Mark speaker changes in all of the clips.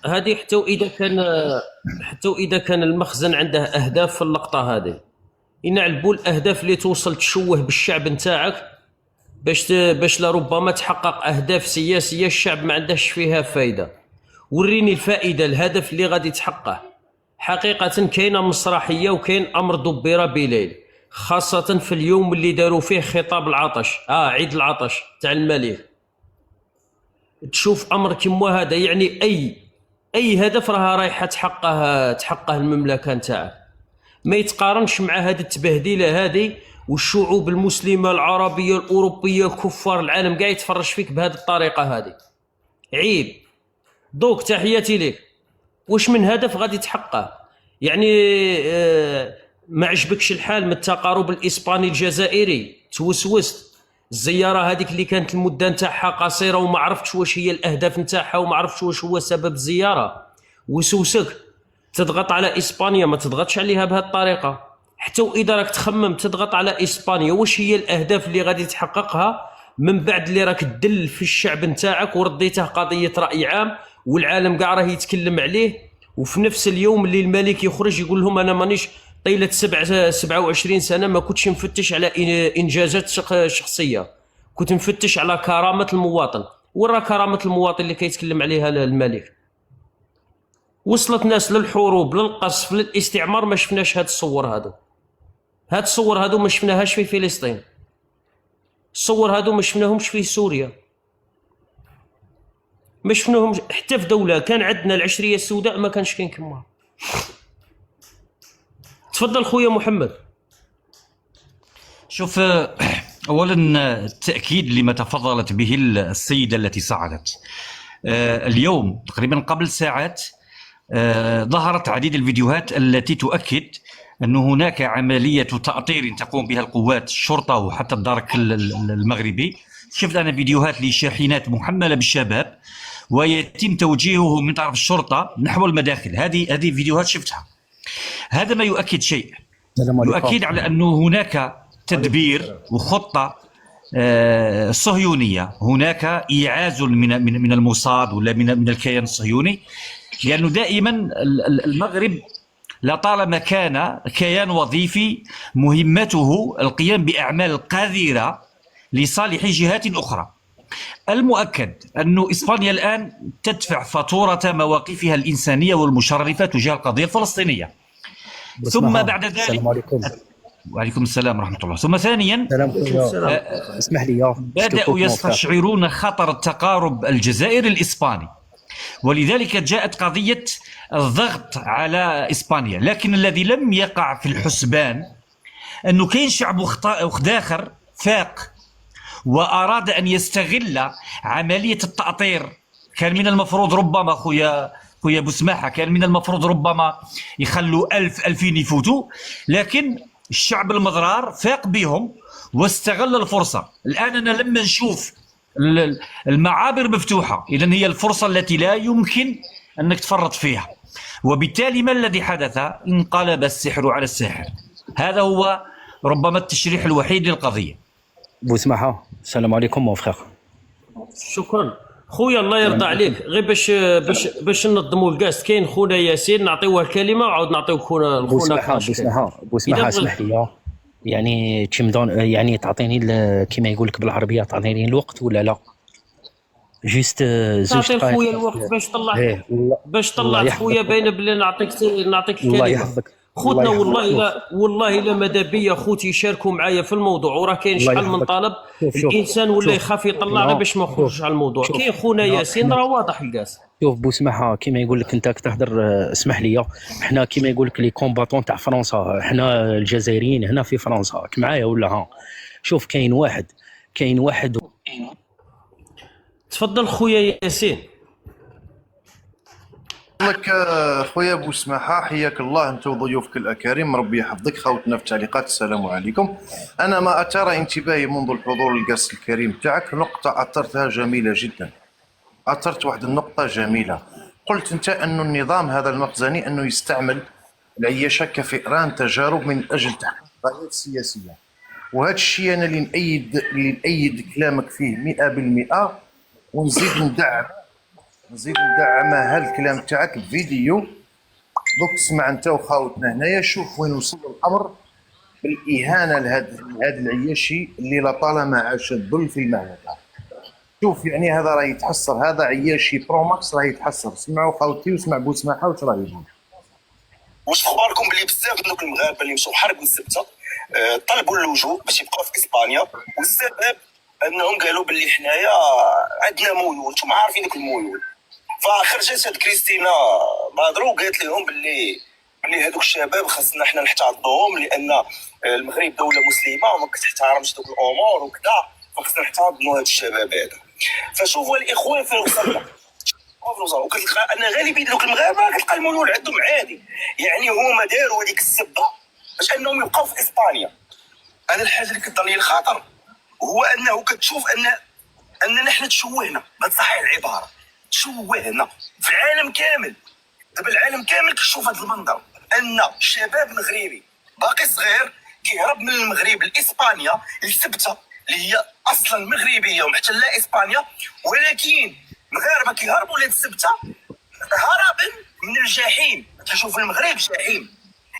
Speaker 1: هذه حتى وإذا كان المخزن عنده أهداف في اللقطة هذه، ينعلبوا الأهداف اللي توصل تشوه بالشعب نتاعك باش لربما تحقق أهداف سياسية الشعب ما عندهش فيها فايدة. وريني الفائدة، الهدف اللي غادي تحققه. حقيقة كاينة مسرحية وكاين أمر دبر بليل، خاصة في اليوم اللي داروا فيه خطاب العطش، عيد العطش تاع الملك. تشوف أمر كيما هذا، يعني أي هدف رايحة تحققه المملكة نتاعك، ما يتقارنش مع هذه التبهديله هذه. والشعوب المسلمه العربيه الاوروبيه كفار العالم قاعد يتفرج فيك بهذه الطريقه هذه، عيب. دوك تحياتي لك، واش من هدف غادي تحققه؟ يعني ما عجبكش الحال من التقارب الاسباني الجزائري؟ توسوست الزياره هذيك اللي كانت المده نتاعها قصيره وما عرفتش واش هي الاهداف نتاعها وما عرفتش واش هو سبب الزياره، وسوسك تضغط على اسبانيا، ما تضغطش عليها بهذه الطريقه. حتى واذا راك تخمم تضغط على اسبانيا، واش هي الاهداف اللي غادي تحققها من بعد اللي راك تدل في الشعب نتاعك ورديته قضيه راي عام والعالم كاع راه يتكلم عليه، وفي نفس اليوم اللي الملك يخرج يقول لهم انا مانيش طيله 27 سنه ما كنتش نفتش على انجازات شخصيه، كنت نفتش على كرامه المواطن. ورا كرامه المواطن اللي كيتكلم عليها الملك؟ وصلت ناس للحروب للقصف للاستعمار، ما شفناش هاد الصور هادو ما شفناهاش في فلسطين، الصور هادو ما شفناهمش في سوريا، ما شفناهمش حتى في دولة كان عندنا العشرية السوداء ما كانش كاين كما. تفضل خويا محمد.
Speaker 2: شوف، اولا التاكيد لما تفضلت به السيده التي صعدت اليوم تقريبا قبل ساعات، ظهرت عديد الفيديوهات التي تؤكد أن هناك عملية تأطير تقوم بها القوات الشرطة وحتى الدرك المغربي. شفت أنا فيديوهات لشاحنات محملة بالشباب ويتم توجيهه من طرف الشرطة نحو المداخل. هذه فيديوهات شفتها. هذا ما يؤكد شيء، يؤكد على أنه هناك تدبير وخطة صهيونية، هناك إيعاز من الموساد ولا من الكيان الصهيوني، لأنه دائما المغرب لطالما كان كيان وظيفي مهمته القيام بأعمال قذرة لصالح جهات أخرى. المؤكد أن إسبانيا الآن تدفع فاتورة مواقفها الإنسانية والمشرفة تجاه القضية الفلسطينية. ثم بعد ذلك
Speaker 3: السلام عليكم.
Speaker 2: وعليكم السلام ورحمة الله. ثم ثانيا
Speaker 3: اسمح لي،
Speaker 2: بدأوا يستشعرون خطر التقارب الجزائري الإسباني، ولذلك جاءت قضية الضغط على إسبانيا. لكن الذي لم يقع في الحسبان أنه كاين شعب آخر فاق وأراد أن يستغل عملية التأطير. كان من المفروض ربما خويا بوسماحة، كان من المفروض ربما يخلوا 2000 يفوتوا، لكن الشعب المضرار فاق بهم واستغل الفرصة. الآن أنا لما نشوف المعابر مفتوحة، إذن هي الفرصة التي لا يمكن أنك تفرط فيها، وبالتالي ما الذي حدث؟ انقلب السحر على الساحر. هذا هو ربما التشريح الوحيد للقضية.
Speaker 3: بوسماحة، السلام عليكم مون فخير.
Speaker 1: شكرا خويا، الله يرضى عليك. غير باش ننظموا الكاست، كاين خونا ياسين نعطيوه الكلمه وعاود نعطيو خونا
Speaker 3: بوسماحة اسمح لي، يعني يعني تعطيني كيما يقول لك بالعربيه، تعطيني الوقت ولا لا؟ جوست
Speaker 1: تعطي خويا الوقت باش طلعت خويا، باينه بلي نعطيك الكلمه.
Speaker 3: الله يحفظك
Speaker 1: خوتنا، والله الا ماذا بيا خوتي يشاركوا معايا في الموضوع، وراه كاين شحال من طلب. الانسان ولا يخاف يطلع غير باش ما يخرجش على الموضوع. كاين خونا ياسين راه واضح الكاس.
Speaker 3: شوف بوسماحة، كيما يقول لك انت تهضر، اسمح لي، احنا كيما يقول لك لي كومباتون تاع فرنسا، احنا الجزائريين هنا في فرنسا، راك معايا ولا؟ ها شوف، كاين واحد.
Speaker 1: تفضل خويا ياسين.
Speaker 4: لك خويا بوسماحة، حياك الله انت وضيوفك الاكارم، ربي يحفظك. خوتنا في التعليقات السلام عليكم. انا ما اثار انتباهي منذ الحضور القاس الكريم تاعك نقطه اثرتها جميله جدا، اثرت واحد النقطه جميله. قلت انت انه النظام هذا المخزني انه يستعمل العيشه كفئران تجارب من اجل تحقيق غايات سياسيه، وهذا الشيء انا اللي نأيد كلامك فيه 100%، ونزيد ندعم نزيد ندعم هذا الكلام تاعك بفيديو. دوك تسمع انت وخاوتنا هنايا، شوف وين وصل الامر بالاهانه لهذا العياشي اللي لطالما عاش الذل في المملكه. شوف يعني هذا راه يتحسر، هذا عياشي برو ماكس راه يتحسر. سمعوا خاوتي وسمع بوسماحه واش راه يقول.
Speaker 5: واش في اخباركم بلي بزاف من دوك المغاربه اللي مشاو حرب السبته طلبوا اللجوء باش يبقاو في اسبانيا، والسبب انهم قالوا باللي حنايا عندنا ميول، نتوما عارفين ديك الميول. فخرجت هاد كريستينا بادرو وقالت لهم باللي هذوك الشباب خاصنا حنا نحتضنوهم، لان المغرب دوله مسلمه وما كتحترمش دوك الامور وكذا، فخاصنا نحتضنوا هاد الشباب هذا. فشوفوا الاخوان فين وصلنا، وكتلقى ان غالبيه دوك المغاربه كتلقى الميول عندهم عادي، يعني هما داروا هذيك السبه باش انهم يبقاو في اسبانيا. انا الحاجه اللي كتضر لي الخطر هو انه كتشوف اننا حنا تشوهنا، بتصحيح العباره، تشوهنا في العالم كامل. دابا العالم كامل كيشوف هذا المنظر، ان شباب مغربي باقي صغير كيهرب من المغرب لاسبانيا لسبته اللي هي اصلا مغربيه ومحتله اسبانيا، ولكن مغاربه كيهربوا لهاد السبته هربا من الجحيم. تشوف المغرب جحيم.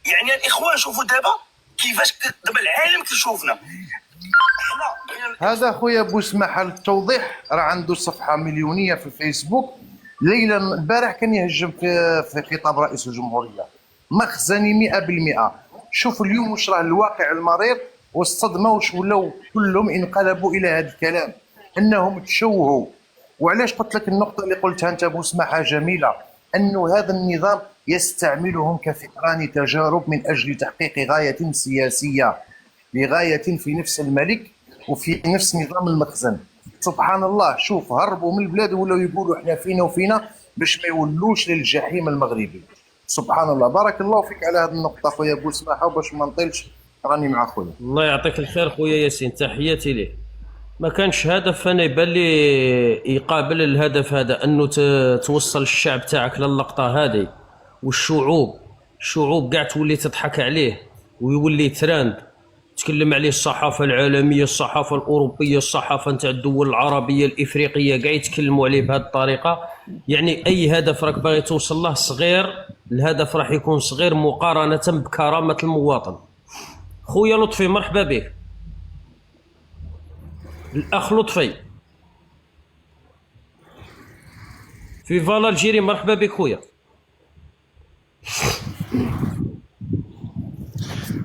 Speaker 5: يعني الاخوان شوفوا دابا كيفاش دابا العالم كيشوفنا.
Speaker 4: هذا خويا بوسماحه للتوضيح راه عنده صفحه مليونيه في الفيسبوك. ليلا البارح كان يهجم في خطاب رئيس الجمهوريه، مخزني 100%. شوف اليوم واش راه الواقع المرير والصدمه، واش ولاو كلهم انقلبوا الى هذا الكلام انهم تشوهوا. وعلاش قلت لك النقطه اللي قلتها انت بوسماحه جميله، انه هذا النظام يستعملهم كفئران تجارب من اجل تحقيق غايه سياسيه، لغايه في نفس الملك وفي نفس نظام المخزن. سبحان الله، شوف هربوا من البلاد ولاو يقولوا احنا فينا وفينا باش ما يولوش للجحيم المغربي. سبحان الله. بارك الله فيك على هذه النقطه خويا بوسماحه، وباش ما نطيلش راني مع خويا.
Speaker 1: الله يعطيك الخير خويا ياسين، تحياتي ليه. ما كانش هدف انا يبان لي يقابل الهدف هذا، انه توصل الشعب تاعك للقطه هذه، والشعوب كاع تولي تضحك عليه ويولي تراند تكلم عليه الصحافه العالميه، الصحافه الاوروبيه، الصحافه نتاع الدول العربيه الافريقيه كاع يتكلموا عليه بهذه الطريقه. يعني اي هدف راك باغي توصل له صغير، الهدف راح يكون صغير مقارنه بكرامه المواطن. خويا لطفي مرحبا بك. الاخ لطفي في فالا الجيري، مرحبا بك خويا.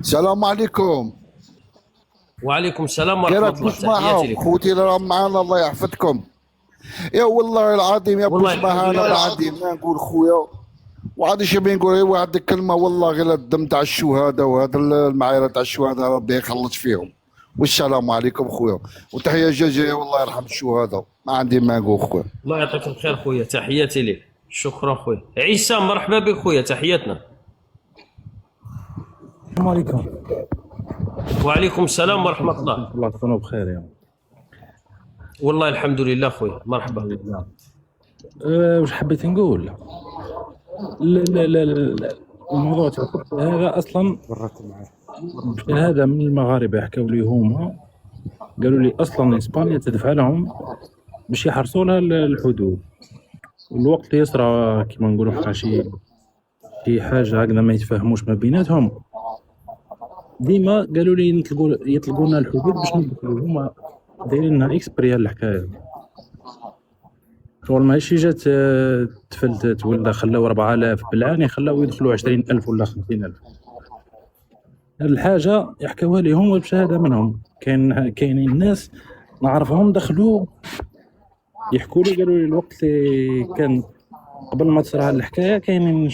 Speaker 6: السلام عليكم.
Speaker 1: وعليكم السلام ورحمه الله، تحياتي لك
Speaker 6: خوتي اللي راهم معانا، الله يحفظكم. يا والله العظيم يا بوسماحه انا عندي ما نقول خويا، وعادي شي نقول واحد الكلمه، والله غير الدم تاع الشهداء وهذا المعايره تاع الشهداء ربي يخلص فيهم. والسلام عليكم خويا، وتحيه جزائريه والله يرحم الشهداء. ما عندي ما نقول خويا.
Speaker 1: الله يعطيك الخير خويا، تحياتي لك. شكرا خويا. عيسى مرحبا بك خويا، تحياتنا.
Speaker 7: السلام عليكم.
Speaker 1: وعليكم السلام ورحمه الله.
Speaker 7: الله تكونوا بخير يا
Speaker 1: والله الحمد لله خويا، مرحبا.
Speaker 7: واش حبيت نقول؟ لا لا لا لا، الموضوع تاع هذا اصلا هذا من المغاربه حكاو لي هما، قالوا لي اصلا اسبانيا تدفع لهم باش يحرصوا لها الحدود، والوقت اللي يصرى كيما نقولوا حنا شي حاجه هكذا ما يتفاهموش ما بيناتهم، ديما قالوا لي يطلقوا لنا الحدود باش ندخلوا. هما دايرين لنا اكسبري الحكايه، شغل ماشي جات تفلتت ولا خلاو 4000 بالعاني، خلاو يدخلوا 20000 ولا 50000. هاد الحاجه يحكوها لي هما بشهاده منهم. كاينين الناس نعرفهم دخلوا يحكوا لي، قالوا لي الوقت اللي كان قبل ما تصرى هاد الحكايه كاينين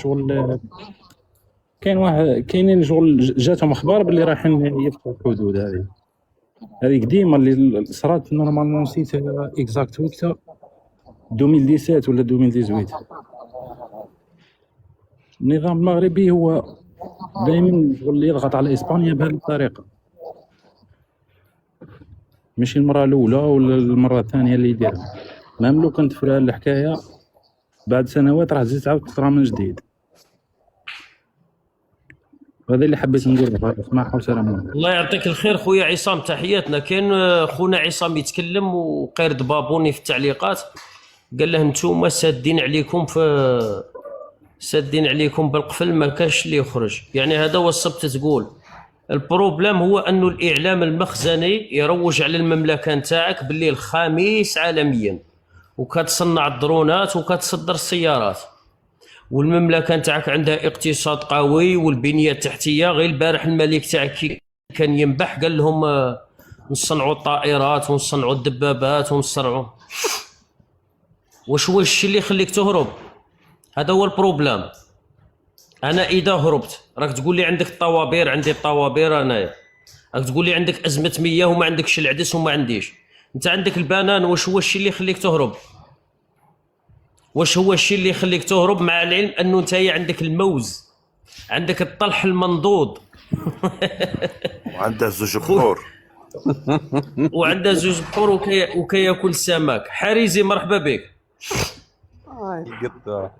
Speaker 7: شغل جاتهم اخبار باللي رايحين يفتحوا الحدود. هذه قديمه اللي صرات نورمالمون، نسيت اكزاكت وقتها 2017 ولا 2018. النظام المغربي هو دائما اللي يضغط على اسبانيا بهذه الطريقه، ماشي المره الاولى ولا المره الثانيه اللي يديرها. مام لو كنت في الحكايه بعد سنوات راح تزيد تعاود تصرى من جديد. هذا اللي حبيت نقول. اسمعوا وسلام عليكم.
Speaker 1: الله يعطيك الخير خويا عصام، تحياتنا. كاين خونا عصام يتكلم وقيرد بابوني في التعليقات قال له نتوما سادين عليكم بالقفل، ما كانش اللي يخرج. يعني هذا هو السبت. تقول البروبليم هو انه الاعلام المخزني يروج على المملكه نتاعك باللي الخامس عالميا، وكتصنع الدرونات وكتصدر السيارات، والمملكه نتاعك عندها اقتصاد قوي والبنيه التحتيه. غير البارح الملك تاعك كان ينبح قال لهم نصنعوا الطائرات ونصنعوا الدبابات ونصنعوا. واش هو الشيء اللي يخليك تهرب؟ هذا هو البروبليم. انا اذا هربت راك تقول لي عندك الطوابير، عندي الطوابير انايا. راك تقول لي عندك ازمه مياه وما عندكش العدس وما عنديش. انت عندك البنان، واش هو الشيء اللي يخليك تهرب؟ واش هو الشيء اللي يخليك تهرب مع العلم انه انت عندك الموز، عندك الطلح المنضود
Speaker 8: وعنده زوج بحور
Speaker 1: وعنده زوج بحور وكياكل السمك. حريزي مرحبا بك.
Speaker 8: القطة.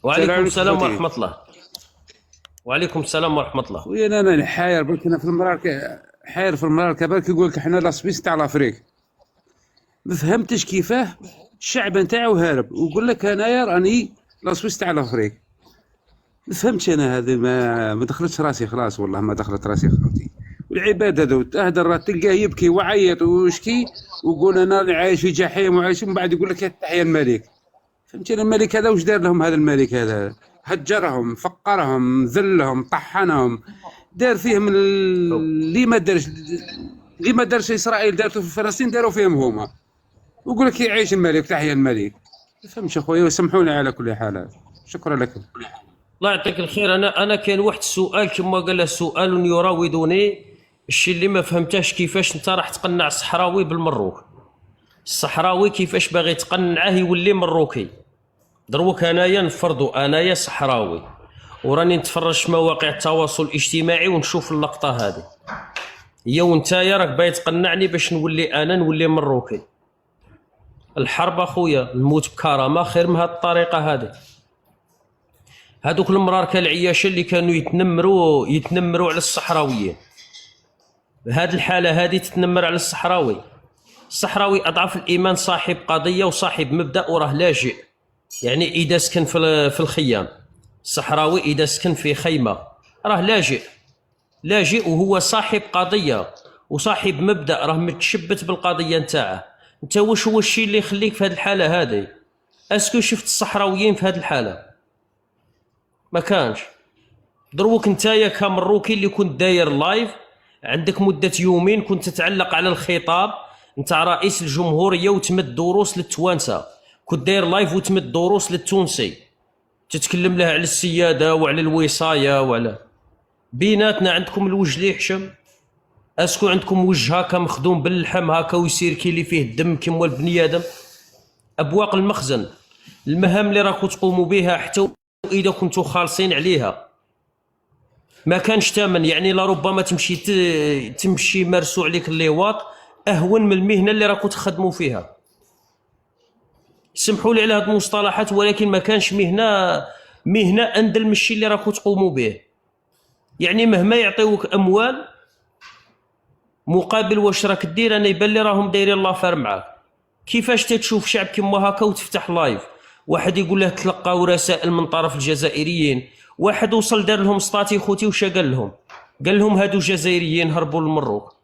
Speaker 1: وعليكم السلام ورحمة الله. وعليكم السلام ورحمة الله.
Speaker 9: خويا انا حاير بالك، انا في المرار حاير في المرار كبالك يقول لك حنا لا سويس تاع لافريك. ما فهمتش كيفاه الشعب نتاعو هارب ويقول لك انايا راني لا سويس تاع لافريك. ما فهمتش انا هذه، ما دخلتش راسي خلاص، والله ما دخلت راسي خوتي. والعباد هذو تهدر تلقاه يبكي وعيط ويشكي ويقول انا عايش في جحيم وعايش، من بعد يقول لك تحيا الملك. فهمتني الملك هذا واش دار لهم؟ هذا الملك هذا هجرهم، فقرهم، ذلهم، طحنهم، دار فيهم اللي ما دارش اسرائيل دارته في فلسطين داروا فيهم هما. ويقول لك يعيش الملك تحيا الملك. ما فهمتش اخويا، وسامحوني على كل حال. شكرا لكم.
Speaker 1: الله يعطيك الخير. انا كاين واحد السؤال كما قال له سؤال يراودني. الشيء اللي ما فهمتهش كيفاش انت راح تقنع الصحراوي بالمروك. الصحراوي كيفاش باغي تقنعه يولي مروكي؟ دروك انايا نفرضوا انايا صحراوي وراني نتفرج في مواقع التواصل الاجتماعي ونشوف اللقطه هذه، هي وانتايا راك باغي تقنعني باش نولي مروكي. الحرب اخويا الموت بكرامه خير من هذه الطريقه هذه. هذوك المراركه العياشه اللي كانوا يتنمروا على الصحراويين، هذه الحاله هذه تتنمر على الصحراوي. الصحراوي اضعف الايمان، صاحب قضيه وصاحب مبدا وراه لاجئ. يعني اذا سكن في الخيام، الصحراوي اذا سكن في خيمه راه لاجئ وهو صاحب قضيه وصاحب مبدا، راه متشبت بالقضيه نتاعه. انت واش هو الشيء اللي يخليك في هذه الحاله هذه؟ اسكو شفت الصحراويين في هذه الحاله؟ ما كانش. دروك نتايا كمروكي اللي كنت داير لايف، عندك مده يومين كنت تتعلق على الخطاب نتاع رئيس الجمهوريه وتمد دروس للتوانسه، كنت داير لايف وتمد دروس للتونسي، تتكلم له على السياده وعلى الوصايه وعلى بيناتنا. عندكم الوجه اللي يحشم؟ اسكو عندكم وجه هكا مخدوم باللحم هكا ويصير كي اللي فيه الدم كيما البني ادم؟ ابواق المخزن، المهام اللي راكم تقوموا بها حتى اذا كنتوا خالصين عليها ما كانش ثمن. يعني لربما تمشي مرسو عليك اللواط اهون من المهنه اللي راكم تخدموا فيها. سمحوا لي على هذه المصطلحات، ولكن ما كانش مهنه اندل من الشيء اللي راكم تقوموا به. يعني مهما يعطيوك اموال مقابل واش راك دير، انا يبان لي راهم دايرين لافير معاك. كيفاش تشوف شعب كيما هكا وتفتح لايف، واحد يقول له تلقاو رسائل من طرف الجزائريين، واحد وصل دار لهم سطاتي خوتي وش قال لهم؟ قال لهم هادو جزائريين هربوا للمروك.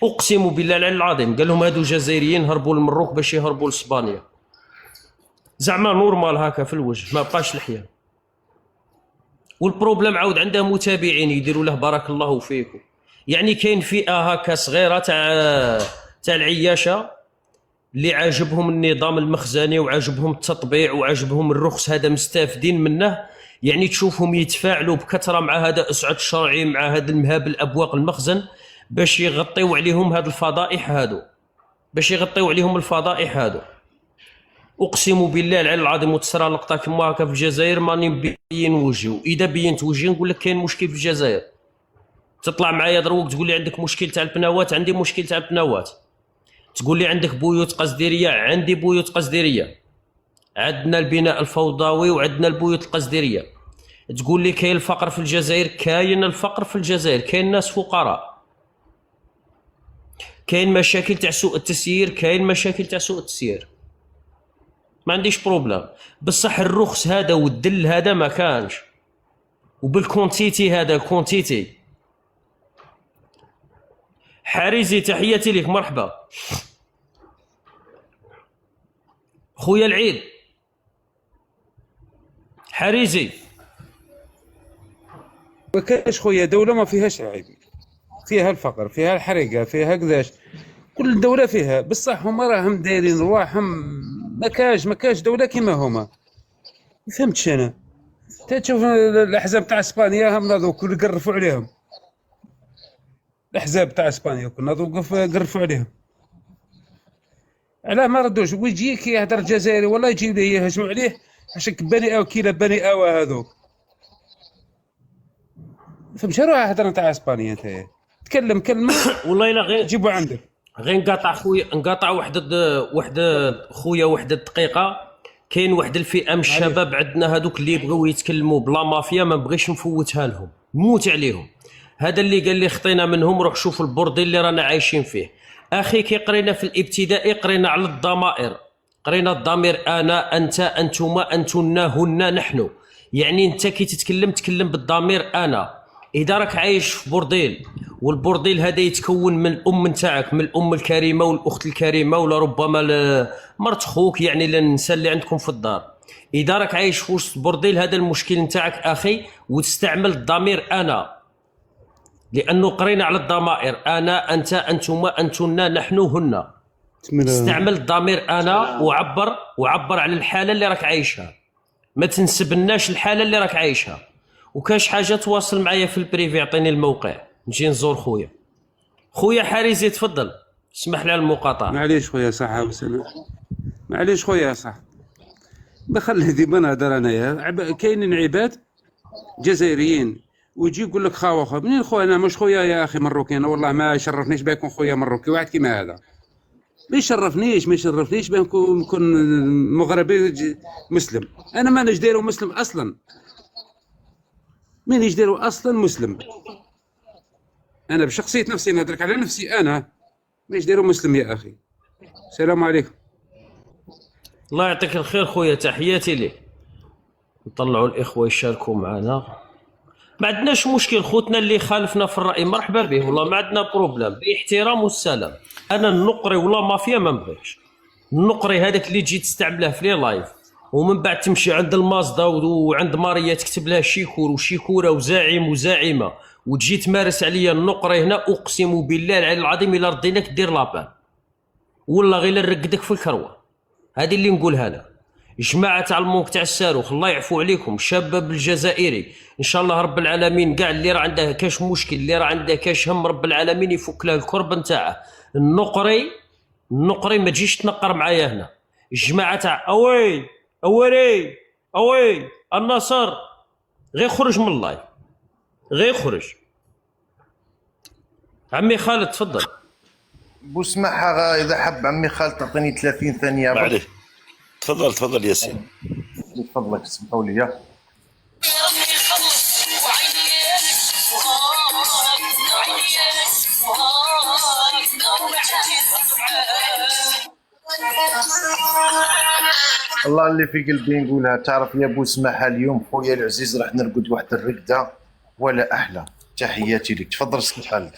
Speaker 1: اقسم بالله العلي العظيم قال لهم هادو جزائريين هربوا للمروك باش يهربوا لاسبانيا. زعما نورمال هكا في الوجه، ما بقاش لحيه. والبروبليم عاود عنده متابعين يديروا له بارك الله فيكم. يعني كاين فئه هكا صغيره تاع العياشه اللي عاجبهم النظام المخزني وعاجبهم التطبيع وعاجبهم الرخص، هذا مستافدين منه. يعني تشوفهم يتفاعلوا بكثره مع هذا اسعد الشرعي، مع هذا المهابل ابواق المخزن باش يغطيو عليهم هذه الفضائح هادو، اقسم بالله العلي العظيم. وتصرى لقطه كما هكا في الجزائر ماني مبين وجهي، واذا بينت وجهي نقول لك كاين مشكل في الجزائر. تطلع معايا دروك تقول لي عندك مشكل تاع البناوات، عندي مشكل تاع البناوات. تقول لي عندك بيوت قصديريه، عندي بيوت قصديريه. عندنا البناء الفوضوي وعندنا البيوت القصديريه. تقول لي كاين الفقر في الجزائر، كاين الفقر في الجزائر، كاين ناس فقراء. كاين مشاكل تاع سوء التسيير، كاين مشاكل تاع سوء التسيير، ما عنديش بروبليم. بصح الرخص هذا والدل هذا ما كانش، وبالكونتيتي هذا الكونتيتي. حارزي تحياتي لك، مرحبا خويا العيد. حارزي
Speaker 9: ما كاش خويا دولة ما فيهاش عيب، فيها الفقر، فيها الحريقة، فيها كذاش، كل دولة فيها. بصح هما راهم دايرين رواحهم، ما كاش دولة كيما هما. ما فهمتش انا. تشوف الاحزاب تاع اسبانيا هم ناضوا كل قرفوا عليهم، الاحزاب تاع اسبانيا كل ناضوا قرفوا عليهم. علاه ما ردوش؟ ويجي كي يهدر الجزائري والله يجي ليه يهجموا عليه عشان بني او كيلا بني او هذوك. فهمتش؟ روح هضر تاع اسبانيا انت، تكلم كلمه
Speaker 1: والله الا غير
Speaker 9: جيبوا عندك.
Speaker 1: غير نقاطع خويا، نقاطع واحد خويا واحد الدقيقه. كاين واحد الفئه من الشباب عندنا هذوك اللي يبغيو يتكلموا بلا مافيا، ما بغيش نفوتها لهم، موت عليهم. هذا اللي قال لي خطينا منهم، روح شوف البورديل اللي رانا عايشين فيه. اخي كي قرينا في الابتدائي قرينا على الضمائر، قرينا الضمير انا، انت، انتما، انتن، هن، نحن. يعني انت كي تتكلم بالضمير انا. اذا راك عايش في بورديل، والبورديل هذا يتكون من الام نتاعك، من الام الكريمه والاخت الكريمه، ولا ربما مرت خوك، يعني النساء اللي عندكم في الدار. اذا راك عايش في وسط البورديل هذا المشكل نتاعك اخي، وتستعمل الضمير انا، لانه قرينا على الضمائر انا، انت، انتما، انتن، نحن، هن. استعمل الضمير انا وعبر على الحاله اللي راك عايشها، ما تنسبناش الحاله اللي راك عايشها. وكاش حاجه تواصل معايا في البريفي، اعطيني الموقع نجي نزور خويا حارزي. تفضل، اسمح لي على المقاطعه.
Speaker 9: معليش خويا صح، معليش خويا صح، بخلي ديما نهضر انايا. كاينين عباد جزائريين ويجي يقول لك خاوه منين خويا؟ انا مش خويا يا اخي مروكي، انا والله ما يشرفنيش باه يكون خويا مروكي واحد كيما هذا. ما يشرفنيش باه نكون مغربي مسلم. انا ما نجي دايرو مسلم اصلا، مانيش دايرو اصلا مسلم. انا بشخصيه نفسي نهضرك على نفسي، انا مانيش دايرو مسلم يا اخي. السلام عليكم.
Speaker 1: الله يعطيك الخير خويا، تحياتي لك. نطلعوا الاخوه يشاركوا معنا، ما عندناش مشكل. خوتنا اللي خالفنا في الراي مرحبا به، والله ما عندنا بروبليم، باحترام والسلام. انا النقري ولا مافيا ما نبغيش. النقري هذاك اللي تجي تستعمله في لي لايف، ومن بعد تمشي عند المازدا وعند ماريا تكتب لها شيكور وشيكوره وزاعم وزاعمه، وتجي تمارس عليا النقري هنا. اقسم بالله العلي العظيم الا رديناك دير لابان، والله غير نرقدك في الكروه. هذه اللي نقولها لك. جماعه تاع المونك تاع الصاروخ، الله يعفو عليكم، الشباب الجزائري ان شاء الله رب العالمين، كاع اللي راه عنده كاش مشكل، اللي راه عنده كاش هم، رب العالمين يفك له الكرب نتاعه. النقري ما تجيش تنقر معايا هنا. الجماعه تاع اوي النصر، غير خرج من اللايف، غير خرج. عمي خالد تفضل.
Speaker 4: بوسماحة اذا حب عمي خالد تعطيني 30 ثانيه.
Speaker 8: معليش، تفضل ياسين.
Speaker 4: من فضلك اسمحوا لي. الله اللي في قلبي نقولها. تعرف يا بوسماحة، اليوم خويا العزيز راح نرقد واحد الرقده ولا احلى. تحياتي لك، تفضل سي خالد.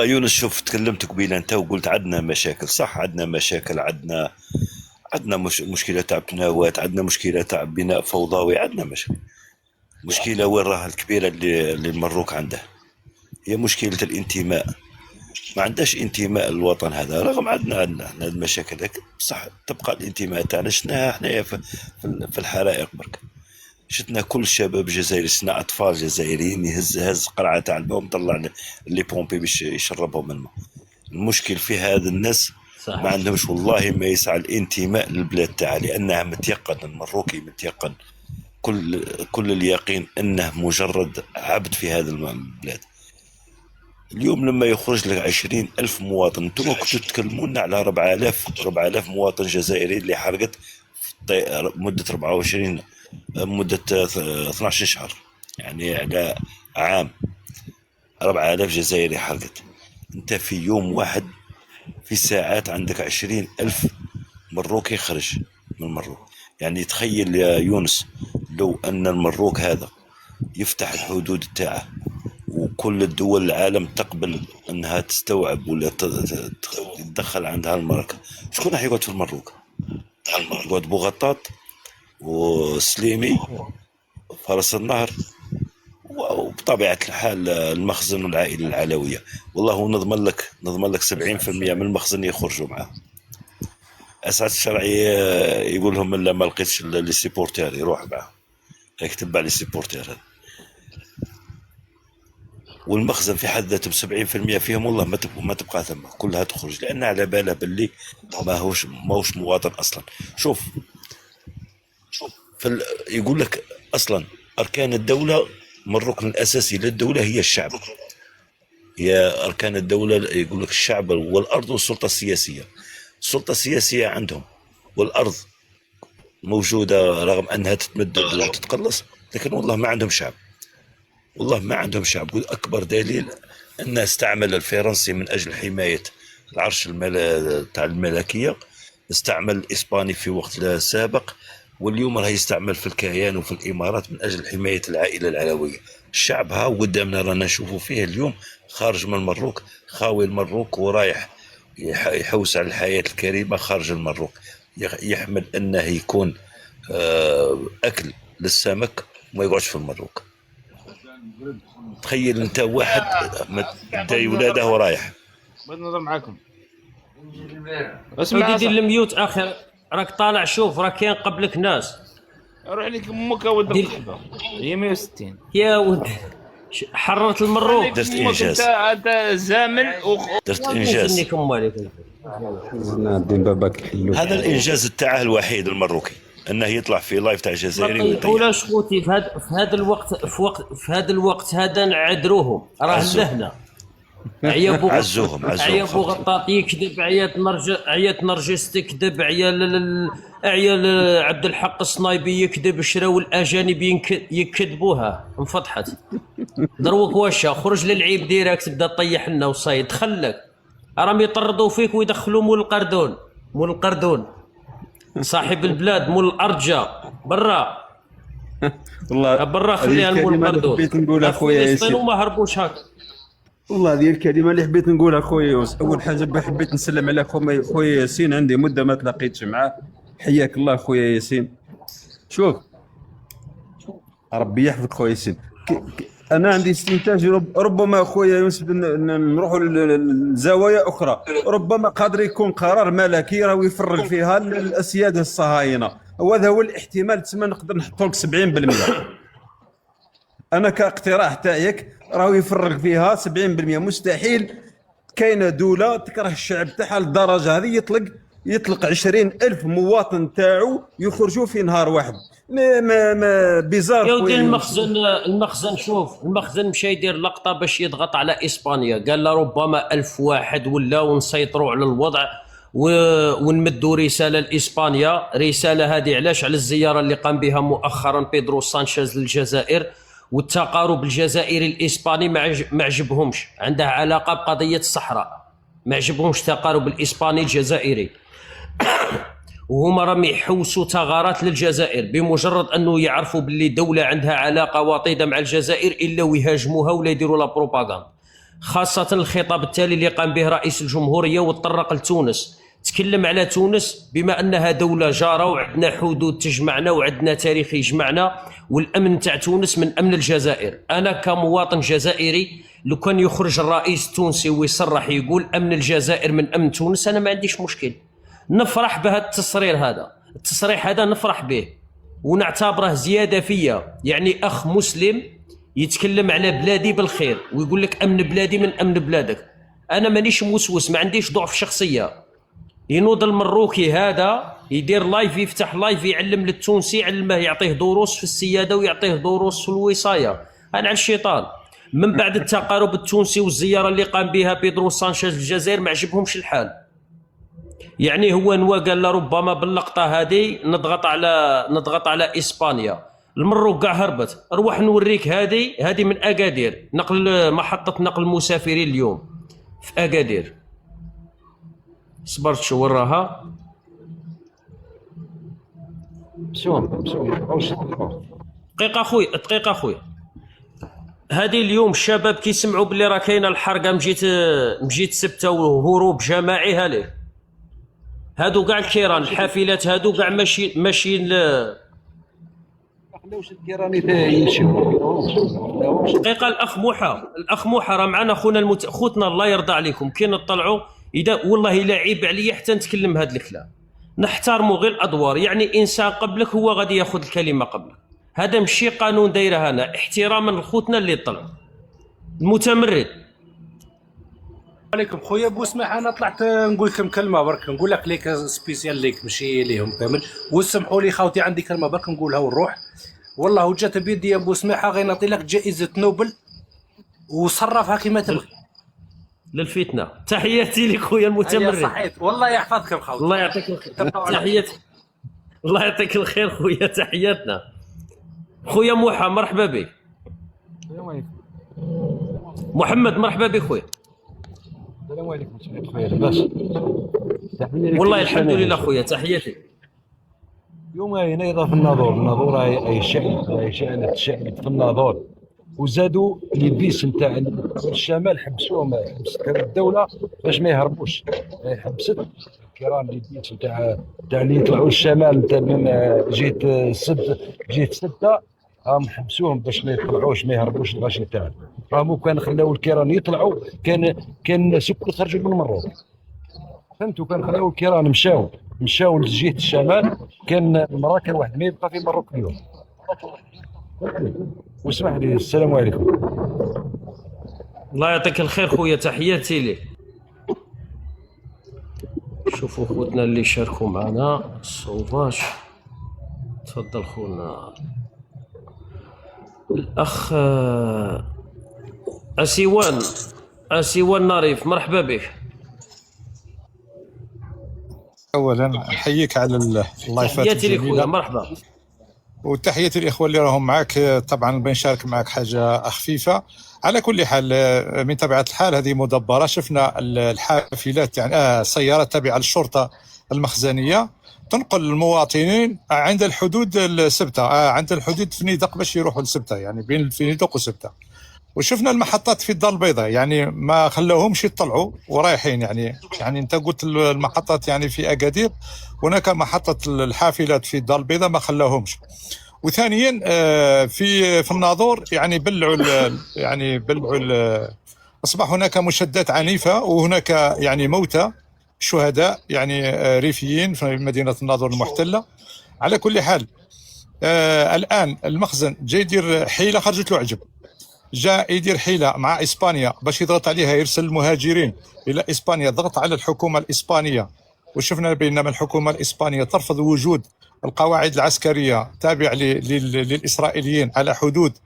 Speaker 8: يونس شوف، تكلمت قبيله انت وقلت عندنا مشاكل، صح عندنا مشاكل، عندنا مشكله تاع بناوات، عندنا مشكله تاع بناء فوضوي، عندنا مشكله وين راها الكبيره اللي المروك عنده، هي مشكله الانتماء. ما عندهاش انتماء للوطن هذا، رغم عندنا المشاكل، لكن صح تبقى الانتماء تاعنا. شفناها حنايا في الحرائق برك، شفنا كل الشباب الجزائري، شفنا اطفال جزائريين هز قرعه تاع الماء ومطلع لي بومبي باش يشربهم الماء. المشكل في هذا الناس ما عندهمش والله ما يسعى الانتماء للبلاد تاعها، لانها متيقن، المروكي متيقن كل اليقين انه مجرد عبد في هذا البلاد. اليوم لما يخرج لك 20,000 مواطن، انتم كنتوا تتكلمون على 4000 مواطن جزائري اللي حرقت مدة 24 مدة 12 شهر، يعني على عام 4000 جزائري حرقت. انت في يوم واحد في ساعات عندك 20,000 مروكي خرج من المروك. يعني تخيل يا يونس لو أن المروك هذا يفتح الحدود تاعه وكل الدول العالم تقبل أنها تستوعب ولا تدخل عندها المملكة، شكون راح يقعد في المروك؟ يقعد بوغطاط وسليمي فرس النهر وبطبيعة الحال المخزن والعائلة العلوية. والله نضمن لك 70% من المخزن يخرجوا معاه. أسعد الشرعي يقول لهم إلا ما لقيتش لي سيبورتير يروح معاه، يكتب على لي سيبورتير هذا. والمخزن في حد ذاته 70% فيهم والله ما تبقى ثم كلها تخرج، لأن على بالها باللي ماهوش مواطن أصلا. شوف يقول لك أصلا أركان الدولة من الركن الأساسي للدولة هي الشعب. هي أركان الدولة يقول لك الشعب والأرض والسلطة السياسية. السلطة السياسية عندهم والأرض موجودة رغم أنها تتمدد وتتقلص، لكن والله ما عندهم شعب. والله ما عندهم شعب. أكبر دليل أن استعمل الفرنسي من أجل حماية العرش تاع الملكية، استعمل الإسباني في وقت سابق، واليوم راه يستعمل في الكيان وفي الإمارات من أجل حماية العائلة العلوية. الشعب ها قدامنا رانا نشوفوا فيه اليوم خارج من المروك، خاوي المروك ورايح يحوس على الحياة الكريمة خارج المروك، يحمل أنه يكون أكل للسمك وما يقعدش في المروك. تخيل أنت واحد داي ولاده ورايح.
Speaker 10: بغيت نهضر معاكم.
Speaker 1: اسمع دير الميوت اخر، راك طالع شوف راه كاين قبلك ناس.
Speaker 10: روح لك امك ود القحبه هي 160
Speaker 1: يا ود حررت المروك.
Speaker 8: درت انجاز.
Speaker 10: انت زامل
Speaker 8: درت انجاز. هذا الانجاز تاعه الوحيد المروكي انه يطلع في لايف تاع جزائري
Speaker 1: ولا شخوتي في هذا الوقت في هذا الوقت هذا نعذروهم راه لهنا
Speaker 8: عزوهم
Speaker 1: عيا بوغطاط يكذب، عيات نرجس تكذب، عيال عبد الحق الصنايبي يكذب، شراو الاجانب يكذبوها انفضحت. دروك واشا خرج للعيب ديراكت تبدا طيح لنا وصايد دخلك راهم يطردوا فيك ويدخلوا مول القردون صاحب البلاد مول الارجه برا
Speaker 11: والله
Speaker 1: برا خليها مول القردون.
Speaker 11: حبيت نقول اخويا
Speaker 1: ياسين وما هربوش هاك.
Speaker 11: والله هذه الكلمه اللي حبيت نقولها اخويا يوسف. اول حاجه حبيت نسلم على خويا ياسين، عندي مده ما تلاقيتش معاه. حياك الله خويا ياسين. شوف ربي يحفظك خويا ياسين. انا عندي استنتاج ربما خويا يوسف نروحوا لزوايا اخرى. ربما قادر يكون قرار ملكي راهو يفرغ فيها الاسياد الصهاينه، وهذا هو الاحتمال. تسمى نقدر نحط لك 70%. انا كاقتراح تاعك راهو يفرغ فيها 70%. مستحيل كاينه دوله تكره الشعب تاعها للدرجه هذه يطلق 20,000 مواطن تاعو يخرجوا في نهار واحد. ما بيزار.
Speaker 1: يا ودي المخزن شوف المخزن مشى يدير لقطه باش يضغط على اسبانيا، قال له ربما 1000 واحد ولا ونسيطروا على الوضع ونمدوا رساله لاسبانيا. رساله هذه علاش؟ على الزياره اللي قام بها مؤخرا بيدرو سانشيز للجزائر، والتقارب الجزائري الاسباني ما عجبهمش، عندها علاقه بقضيه الصحراء، ما عجبهمش التقارب الاسباني الجزائري. وهما راهم يحوسوا ثغرات للجزائر بمجرد انه يعرفوا باللي دوله عندها علاقه وطيده مع الجزائر الا ويهاجموها ولا يديروا لا بروباغندا. خاصه الخطاب التالي اللي قام به رئيس الجمهوريه وتطرق لتونس، تكلم على تونس بما انها دوله جاره وعندنا حدود تجمعنا وعندنا تاريخ يجمعنا، والامن تاع تونس من امن الجزائر. انا كمواطن جزائري لو كان يخرج الرئيس التونسي ويصرح يقول امن الجزائر من امن تونس انا ما عنديش مشكل، نفرح بهذا التصريح هذا نفرح به ونعتبره زياده فيا. يعني اخ مسلم يتكلم على بلادي بالخير ويقول لك امن بلادي من امن بلادك. انا مانيش موسوس، ما عنديش ضعف شخصيه. ينوض المروكي هذا يدير لايف، يفتح لايف يعلم للتونسي، يعلمه يعطيه دروس في السياده ويعطيه دروس في الوصايه. انا على الشيطان. من بعد التقارب التونسي والزياره اللي قام بها بيدرو سانشيز الجزائر ما عجبهمش الحال. يعني هو نوا قال له ربما باللقطه هذه نضغط على اسبانيا. المروك كاع هربت. روح نوريك هذه من اكادير، محطه نقل مسافرين اليوم. في اكادير. صبرت شو وراها. دقيقة خويا هذه اليوم الشباب كيسمعوا باللي راه كاينه الحرقه مجيت سبته وهروب جماعي هالي. هادو كاع الكيران الحافلات هادو كاع ماشيين
Speaker 11: خلاوش الكيران يمشيو.
Speaker 1: دقيقه الاخ موحى راه معنا خونا خوتنا الله يرضى عليكم كي نطلعوا اذا والله الا عيب عليا حتى نتكلم هذا الكلام. نحترموا غير الادوار، يعني انسان قبلك هو غادي ياخذ الكلمه قبلك. هذا ماشي قانون دايره هنا، احتراما لخوتنا اللي طلعوا. المتمرد
Speaker 12: عليكم خويا بوسماح، انا طلعت نقول لكم كلمه برك، نقول لك ليك سبيسيال ليك ماشي ليهم كامل، وسمحوا لي خاوتي عندي كلمه برك نقولها ونروح. والله وجات بيدي يا بوسماحه غير نعطي لك جائزه نوبل وصرفها كما تبغي
Speaker 1: للفتنه. تحياتي لك خويا المتمرد.
Speaker 12: صحيت والله يحفظكم خوتي.
Speaker 1: الله يعطيك الخير. تحياتي الله يعطيك الخير خويا، تحياتنا. خويا موحى مرحبا بك.
Speaker 13: السلام عليكم.
Speaker 1: محمد مرحبا بك خويا.
Speaker 13: السلام عليكم خويا لاباس؟
Speaker 1: والله الحمد لله خويا، تحياتي.
Speaker 13: اليوم هنا يضاف الناظور راهي شأنت في الناظور، وزادوا لي بيس نتاع الشمال حبسوهم، حبست الدوله باش ما يهربوش، حبست كيران لي بيس نتاع اللي يطلعوا الشمال نتاع من جهه سبته راهم حبسوهم باش ما يطلعوش ما يهربوش الغاشي تاعهم. راهم كان خلاو الكيران يطلعوا كان الناس الكل خرجوا من المروك، فهمتوا؟ كان خلاو الكيران مشاو لجهه الشمال، كان المراه كان واحد ما يبقى في مروك اليوم. واسمح لي، السلام عليكم.
Speaker 1: الله يعطيك الخير خويا، تحياتي لك. شوفوا خوتنا اللي شاركوا معنا الصوفاج. تفضل خونا الاخ اسيوان ناريف، مرحبا بك.
Speaker 14: اولا نحييك على اللايفات
Speaker 1: تحياتي لك خويا، مرحبا.
Speaker 14: وتحياتي الاخوه اللي راهم معك. طبعا بنشارك معك حاجه خفيفه. على كل حال من طبيعه الحال هذه مدبره. شفنا الحافلات يعني سيارات تابعه للشرطه المخزنيه تنقل المواطنين عند الحدود السبته، عند الحدود فنيدق باش يروحوا لسبته، يعني بين الفنيدق وسبته. وشفنا المحطات في الدار البيضاء يعني ما خلاوهمش يطلعوا ورايحين، يعني انت قلت المحطات يعني في اكادير، هناك محطه الحافلات في الدار البيضاء ما خلاوهمش. وثانيا في الناظور يعني بلعوا اصبح هناك مشادات عنيفه، وهناك يعني موتى شهداء يعني ريفيين في مدينه الناظور المحتله. على كل حال الان المخزن جاي يدير حيله، خرجت له عجب، جاء يدير حيله مع اسبانيا باش يضغط عليها، يرسل المهاجرين الى اسبانيا، ضغط على الحكومه الاسبانيه. وشفنا بينما الحكومه الاسبانيه ترفض وجود القواعد العسكريه تابع للاسرائيليين على حدود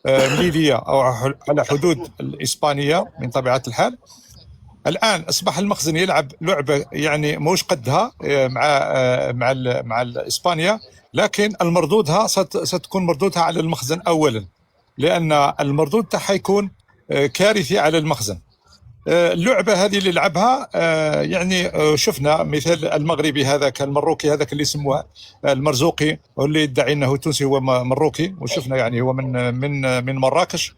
Speaker 14: ليبيا او على حدود الاسبانيه من طبيعه الحال. الان اصبح المخزن يلعب لعبه يعني موش قدها مع اسبانيا، لكن المردودها ستكون مردودها على المخزن اولا، لان المردود تاعها يكون كارثي على المخزن. اللعبه هذه اللي لعبها يعني شفنا مثال المغربي هذاك المروكي هذاك اللي يسموه المرزوقي، واللي يدعي انه تونسي هو مروكي، وشفنا يعني هو من مراكش،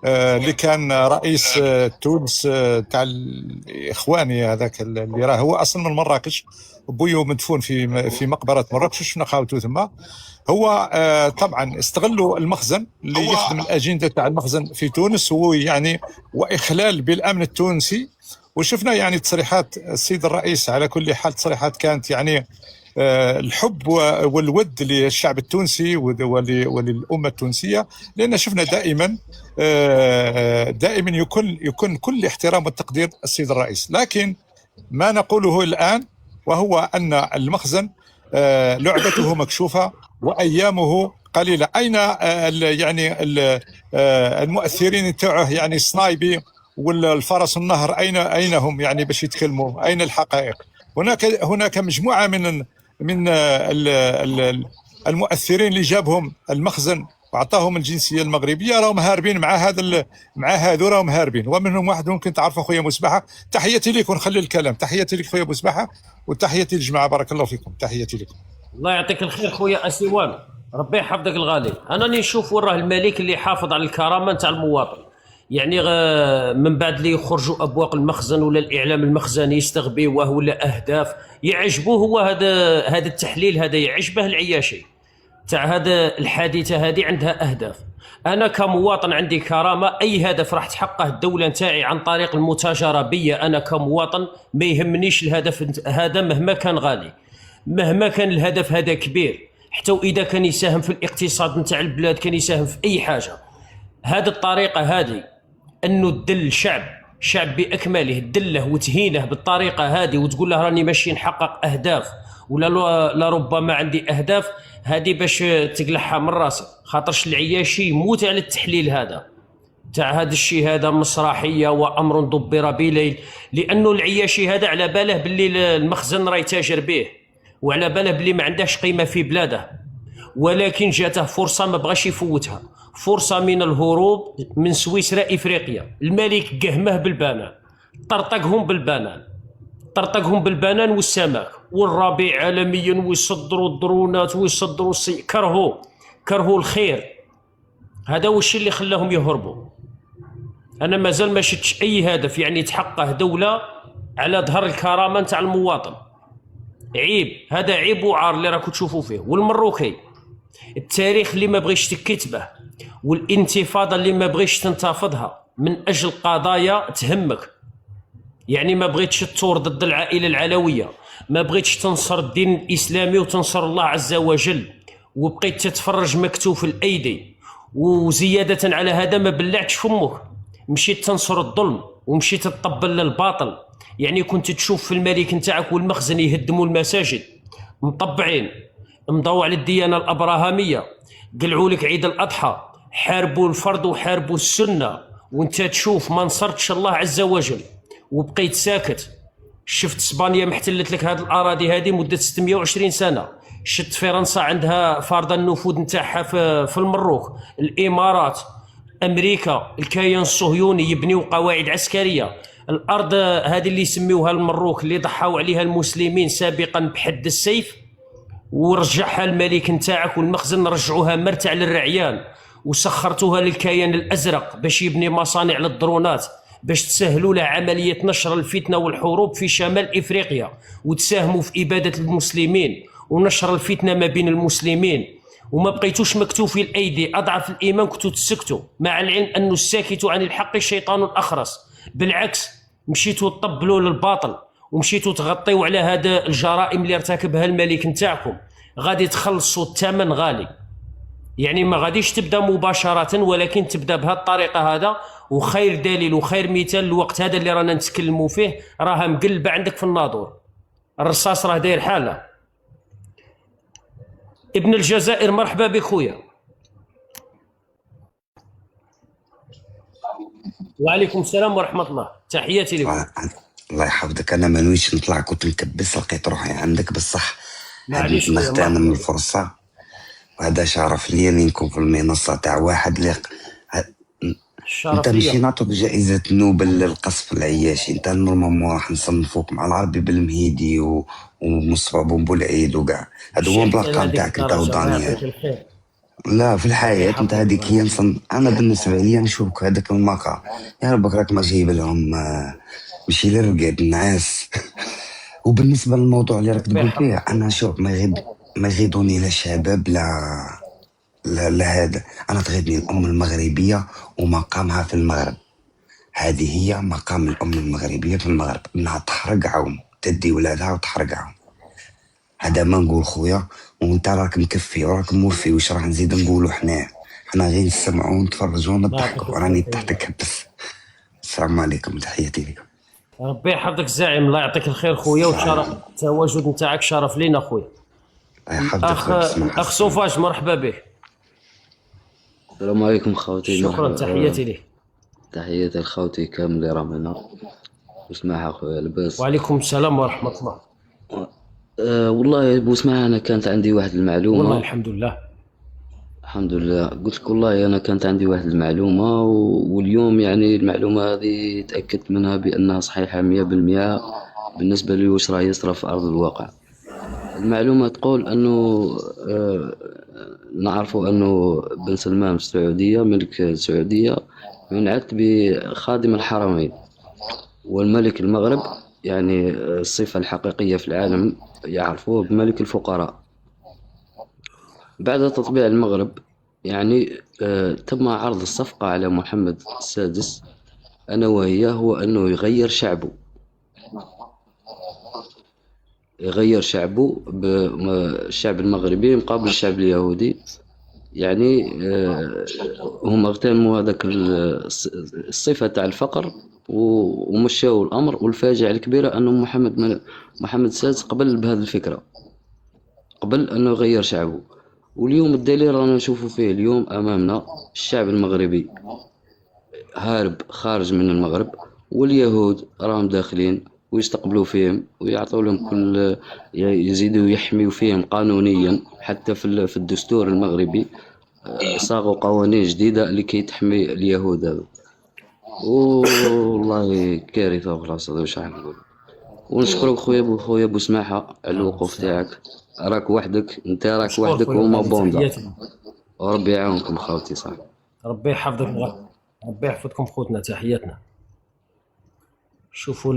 Speaker 14: اللي كان رئيس تونس تاع الاخواني هذاك اللي راه هو اصلا من مراكش، بويو مدفون في مقبره مراكش، شفنا خاوته ثم. هو طبعا استغلوا المخزن اللي يخدم الاجنده تاع المخزن في تونس، هو يعني واخلال بالامن التونسي. وشفنا يعني تصريحات السيد الرئيس، على كل حال تصريحات كانت يعني الحب والود للشعب التونسي وللامه التونسيه، لان شفنا دائما يكون كل احترام والتقدير السيد الرئيس. لكن ما نقوله الان وهو ان المخزن لعبته مكشوفه وايامه قليله. اين يعني المؤثرين تاعه يعني الصنايبي والفرس النهر، اين هم يعني باش يتكلموا؟ اين الحقائق؟ هناك مجموعه من المؤثرين اللي جابهم المخزن وعطاهم الجنسيه المغربيه، راهم هاربين مع مع هذو راهم هاربين، ومنهم واحد ممكن تعرفوا خويا مسبحه. تحياتي لك ونخلي الكلام. تحياتي لك خويا مسبحه، وتحياتي للجماعه، بارك الله فيكم. تحياتي لكم.
Speaker 1: الله يعطيك الخير خويا اسيوان، ربي يحفظك الغالي. انا نشوف وراه الملك اللي حافظ على الكرامه نتاع المواطن. يعني من بعد اللي يخرجوا ابواق المخزن ولا الاعلام المخزني يستغبيوه ولا اهداف يعجبوه، هو هذا التحليل هذا يعجبه العياشي تاع هذا الحادثه هذه عندها اهداف. انا كمواطن عندي كرامه، اي هدف راح تحققه الدوله نتاعي عن طريق المتاجره بيا انا كمواطن ما يهمنيش الهدف هذا مهما كان غالي، مهما كان الهدف هذا كبير، حتى واذا كان يساهم في الاقتصاد نتاع البلاد، كان يساهم في اي حاجه. هذه الطريقه هذه انه تدل شعب باكمله، تدله وتهينه بالطريقه هذه وتقول له راني ماشي نحقق اهداف ولا ربما عندي اهداف، هذه باش تقلعها من راسك. خاطرش العياشي يموت على التحليل هذا تاع هذا الشيء، هذا مسرحيه وامر دبر بليل، لانه العياشي هذا على باله باللي المخزن راه يتاجر به، وعلى باله باللي ما عندهش قيمه في بلاده، ولكن جاته فرصه ما بغاش يفوتها، فرصه من الهروب من سويسرا افريقيا. الملك قهمه بالبنان، طرطقهم بالبنان والسمك والربيع عالميا، ويصدروا الدرونات ويصدروا كرهوا الخير. هذا هو الشيء اللي خلاهم يهربوا. انا مازال ما شفتش اي هدف يعني تحقق دوله على ظهر الكرامه نتاع المواطن. عيب، هذا عيب وعار اللي راكم تشوفوا فيه. والمروكي التاريخ اللي ما بغيش تكتبه، والانتفاضه اللي ما بغيش تنتفضها من اجل قضايا تهمك، يعني ما بغيتش تثور ضد العائله العلويه، ما بغيتش تنصر الدين الاسلامي وتنصر الله عز وجل، وبقيت تتفرج مكتوف الايدي، وزياده على هذا ما بلعتش فمك، مشيت تنصر الظلم ومشيت تطبل للباطل. يعني كنت تشوف في الملك نتاعك والمخزن يهدموا المساجد، مطبعين، مضوا على الديانه الابراهاميه، قلعوا لك عيد الاضحى، حاربوا الفرد وحاربوا السنه، وانت تشوف ما نصرتش الله عز وجل وبقيت ساكت. شفت اسبانيا محتلت لك هذه الاراضي هذه مده 620 سنه، شفت فرنسا عندها فرض النفوذ نتاعها في المروك، الامارات، امريكا، الكيان الصهيوني يبنيوا قواعد عسكريه. الارض هذه اللي يسميوها المروك اللي ضحوا عليها المسلمين سابقا بحد السيف، ورجعها الملك نتاعك والمخزن رجعوها مرتع للرعيان، وسخرتوها للكيان الازرق باش يبني مصانع للدرونات، باش تسهلوا له عمليه نشر الفتنه والحروب في شمال افريقيا، وتساهموا في اباده المسلمين ونشر الفتنه ما بين المسلمين. وما بقيتوش مكتوفي الايدي، اضعف الايمان كنتوا تسكتوا، مع العلم انه الساكت عن الحق شيطان اخرس. بالعكس مشيتوا تطبلوا للباطل، ومشيتوا تغطيوا على هذا الجرائم اللي ارتكبها الملك نتاعكم. غادي تخلصوا الثمن غالي، يعني ما غاديش تبدا مباشره، ولكن تبدا بهذه الطريقه هذا. وخير دليل وخير مثال الوقت هذا اللي رانا نتكلموا فيه راها مقلبه عندك في الناظور، الرصاص راه داير حاله. ابن الجزائر مرحبا بك خويا. وعليكم السلام ورحمه الله، تحياتي لكم.
Speaker 15: الله يحفظك. انا ما نويتش نطلع، كنت نكبس لقيت روحي عندك بصح.
Speaker 1: معليش
Speaker 15: نغتنم الفرصه، وهذا شرف لي اني نكون في المنصه تاع واحد اللي انت ماشي نعطوك جائزه نوبل للقصف العياشي، انت نورمالمون راح نصنفوك مع العربي بالمهيدي ومصطفى بن بولعيد وكاع، هذا هو البلاقه نتاعك انت ودانيال. لا في الحياه انت هذيك هي انا بالنسبه لي نشوفك هذاك المقام. يا ربك راك ما جايب لهم ماشي للرقاد النعاس. وبالنسبه للموضوع اللي راك تقول فيه، انا شوف ما يغيضوني لا الشباب لا هذا. انا تغيظني الام المغربيه ومقامها في المغرب. هذه هي مقام الام المغربيه في المغرب، انها تحرق عوم، تدي ولادها وتحرق عوم. هذا ما نقول خويا، وانت راك مكفي وراك موفي. واش راح نزيد نقولوا حنا غير نسمعوا ونتفرجوا ونضحكوا، راني تحتك بس. السلام عليكم، تحياتي لكم.
Speaker 1: ربي يحفظك زعيم، الله يعطيك الخير خويا، وشرف التواجد نتاعك شرف لينا خويا. اخ صوفاج مرحبا بك.
Speaker 16: السلام عليكم خوتي.
Speaker 1: شكرا، تحياتي لك.
Speaker 16: تحياتي لخوتي كامل اللي راهم هنا. واسمعها خويا لباس.
Speaker 1: وعليكم السلام ورحمه الله.
Speaker 16: والله بوسمع، انا كانت عندي واحد المعلومه.
Speaker 1: والله الحمد لله.
Speaker 16: الحمد لله. قلت لك والله أنا كانت عندي واحد المعلومة واليوم يعني المعلومة هذه تأكدت منها بأنها صحيحة 100% بالنسبة لي وش راه يصرى في أرض الواقع. المعلومة تقول أنه نعرفوا أنه بن سلمان السعودية ملك السعودية ينعت بخادم الحرمين، والملك المغرب يعني الصفة الحقيقية في العالم يعرفوه بملك الفقراء. بعد تطبيع المغرب يعني تم عرض الصفقة على محمد السادس أنا وهي هو أنه يغير شعبه، يغير شعبه بالشعب المغربي مقابل الشعب اليهودي. يعني هم اغتنموا هذاك الصفة تاع الفقر ومشاو الأمر. والفاجعة الكبيرة أنه محمد السادس قبل بهذه الفكرة، قبل أنه يغير شعبه. واليوم الدليل رانا نشوفوا فيه اليوم أمامنا الشعب المغربي هارب خارج من المغرب، واليهود راهم داخلين ويستقبلوا فيهم ويعطوا لهم كل يزيدوا يحميوا فيهم قانونيا. حتى في الدستور المغربي صاغوا قوانين جديدة لكي تحمي اليهود هذا. والله كارثة وخلاص، هذا واش راح نقول. ونشكرك خويا بو سماحة على الوقوف تاعك. راك وحدك، انت راك وحدك وهما بوندا، وربي يعاونكم خوتي. صح،
Speaker 1: ربي يحفظك، ربي يحفظكم خوتنا، تحياتنا. شوفوا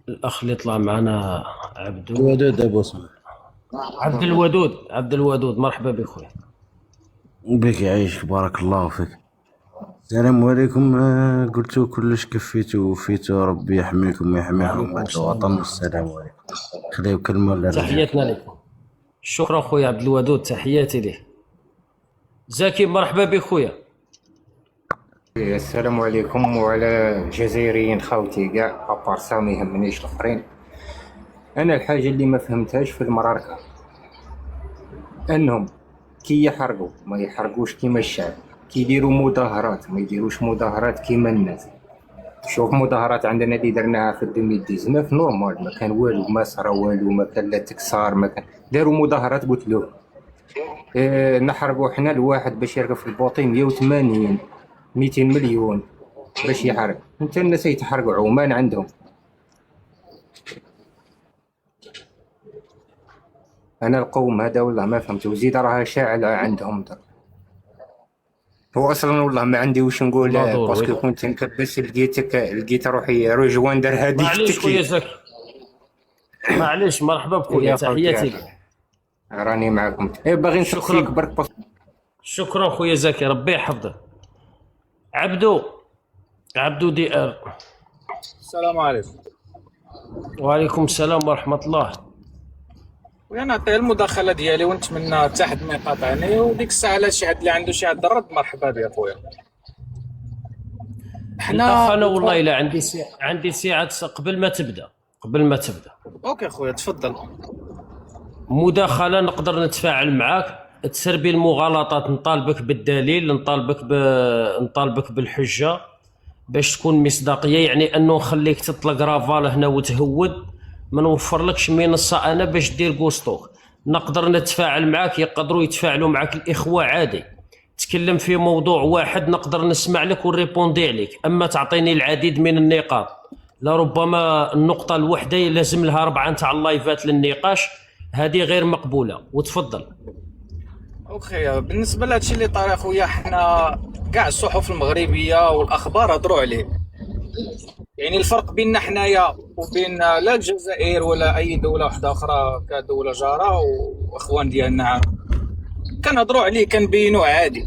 Speaker 1: الاخ اللي طلع معنا عبدو
Speaker 17: الودود ابو اسماء،
Speaker 1: عبد الودود، مرحبا بك خويا.
Speaker 17: بك يعيشك، بارك الله فيك. السلام عليكم. قلتوا كلش كفيتوا وفيتوا، ربي يحميكم ويحميكم بعد الوطن. والسلام عليكم. خليو كلمة للرجال.
Speaker 1: تحياتنا لكم. شكرا خويا عبد الودود، تحياتي ليه. زكي مرحبا بك خويا.
Speaker 18: السلام عليكم وعلى الجزائريين خاوتي كاع، ابار ما يهمنيش الاخرين. انا الحاجه اللي ما فهمتهاش في المراركه انهم كي يحرقوا ما يحرقوش كيما الشعب، كي يديروا مظاهرات ما يديروش مظاهرات كيما الناس. شوف مظاهرات عندنا اللي درناها في 2019 نورمال، ما كان والو، ما صرا والو، ما كان لا تكسار، ما كان داروا مظاهرات قلت له نحرقوا حنا الواحد باش يرقى في البوطين 180 200 مليون باش يحرق. انت الناس يتحرقوا عمان عندهم. انا القوم هذا والله ما فهمت، وزيد راها شاعلة عندهم در. هو اصلا والله ما عندي واش نقول، باسكو كنت نكبس لقيت روحي روجواندر هذيك.
Speaker 1: معليش خويا زكي، معليش. مرحبا بخويا، تحياتي لك.
Speaker 18: راني معكم. باغي نسقسيك برك.
Speaker 1: شكرا خويا زكي، ربي يحفظك. عبدو دي ار.
Speaker 19: السلام عليكم.
Speaker 1: وعليكم السلام ورحمة الله.
Speaker 19: وانا نعطي المداخله ديالي ونتمنى حتى حد ما يقاطعني، وديك الساعه لا شي حد اللي عنده شي حد الرد مرحبا به خويا.
Speaker 1: حنا انا والله الا عندي ساعه قبل ما تبدا.
Speaker 19: اوكي خويا تفضل.
Speaker 1: مداخله نقدر نتفاعل معاك، تسربي المغالطات، نطالبك بالدليل، نطالبك بالحجه باش تكون مصداقيه. يعني انه نخليك تطلق رافال هنا وتهود، ما نوفرلكش منصه انا باش دير كوستوك. نقدر نتفاعل معاك، يقدروا يتفاعلوا معاك الاخوه عادي. تكلم في موضوع واحد نقدر نسمع لك ونريبوندي عليك، اما تعطيني العديد من النقاط لربما النقطه الوحده لازم لها 4 نتاع اللايفات للنقاش، هذه غير مقبوله. وتفضل.
Speaker 19: اوكي، بالنسبه لهادشي اللي طرا خويا، حنا كاع الصحف المغربيه والاخبار هضروا عليه. يعني الفرق بيننا حنايا وبين لا الجزائر ولا اي دوله واحده اخرى كدوله جاره واخوان ديالنا كنهضروا عليه، كنبينوه عادي.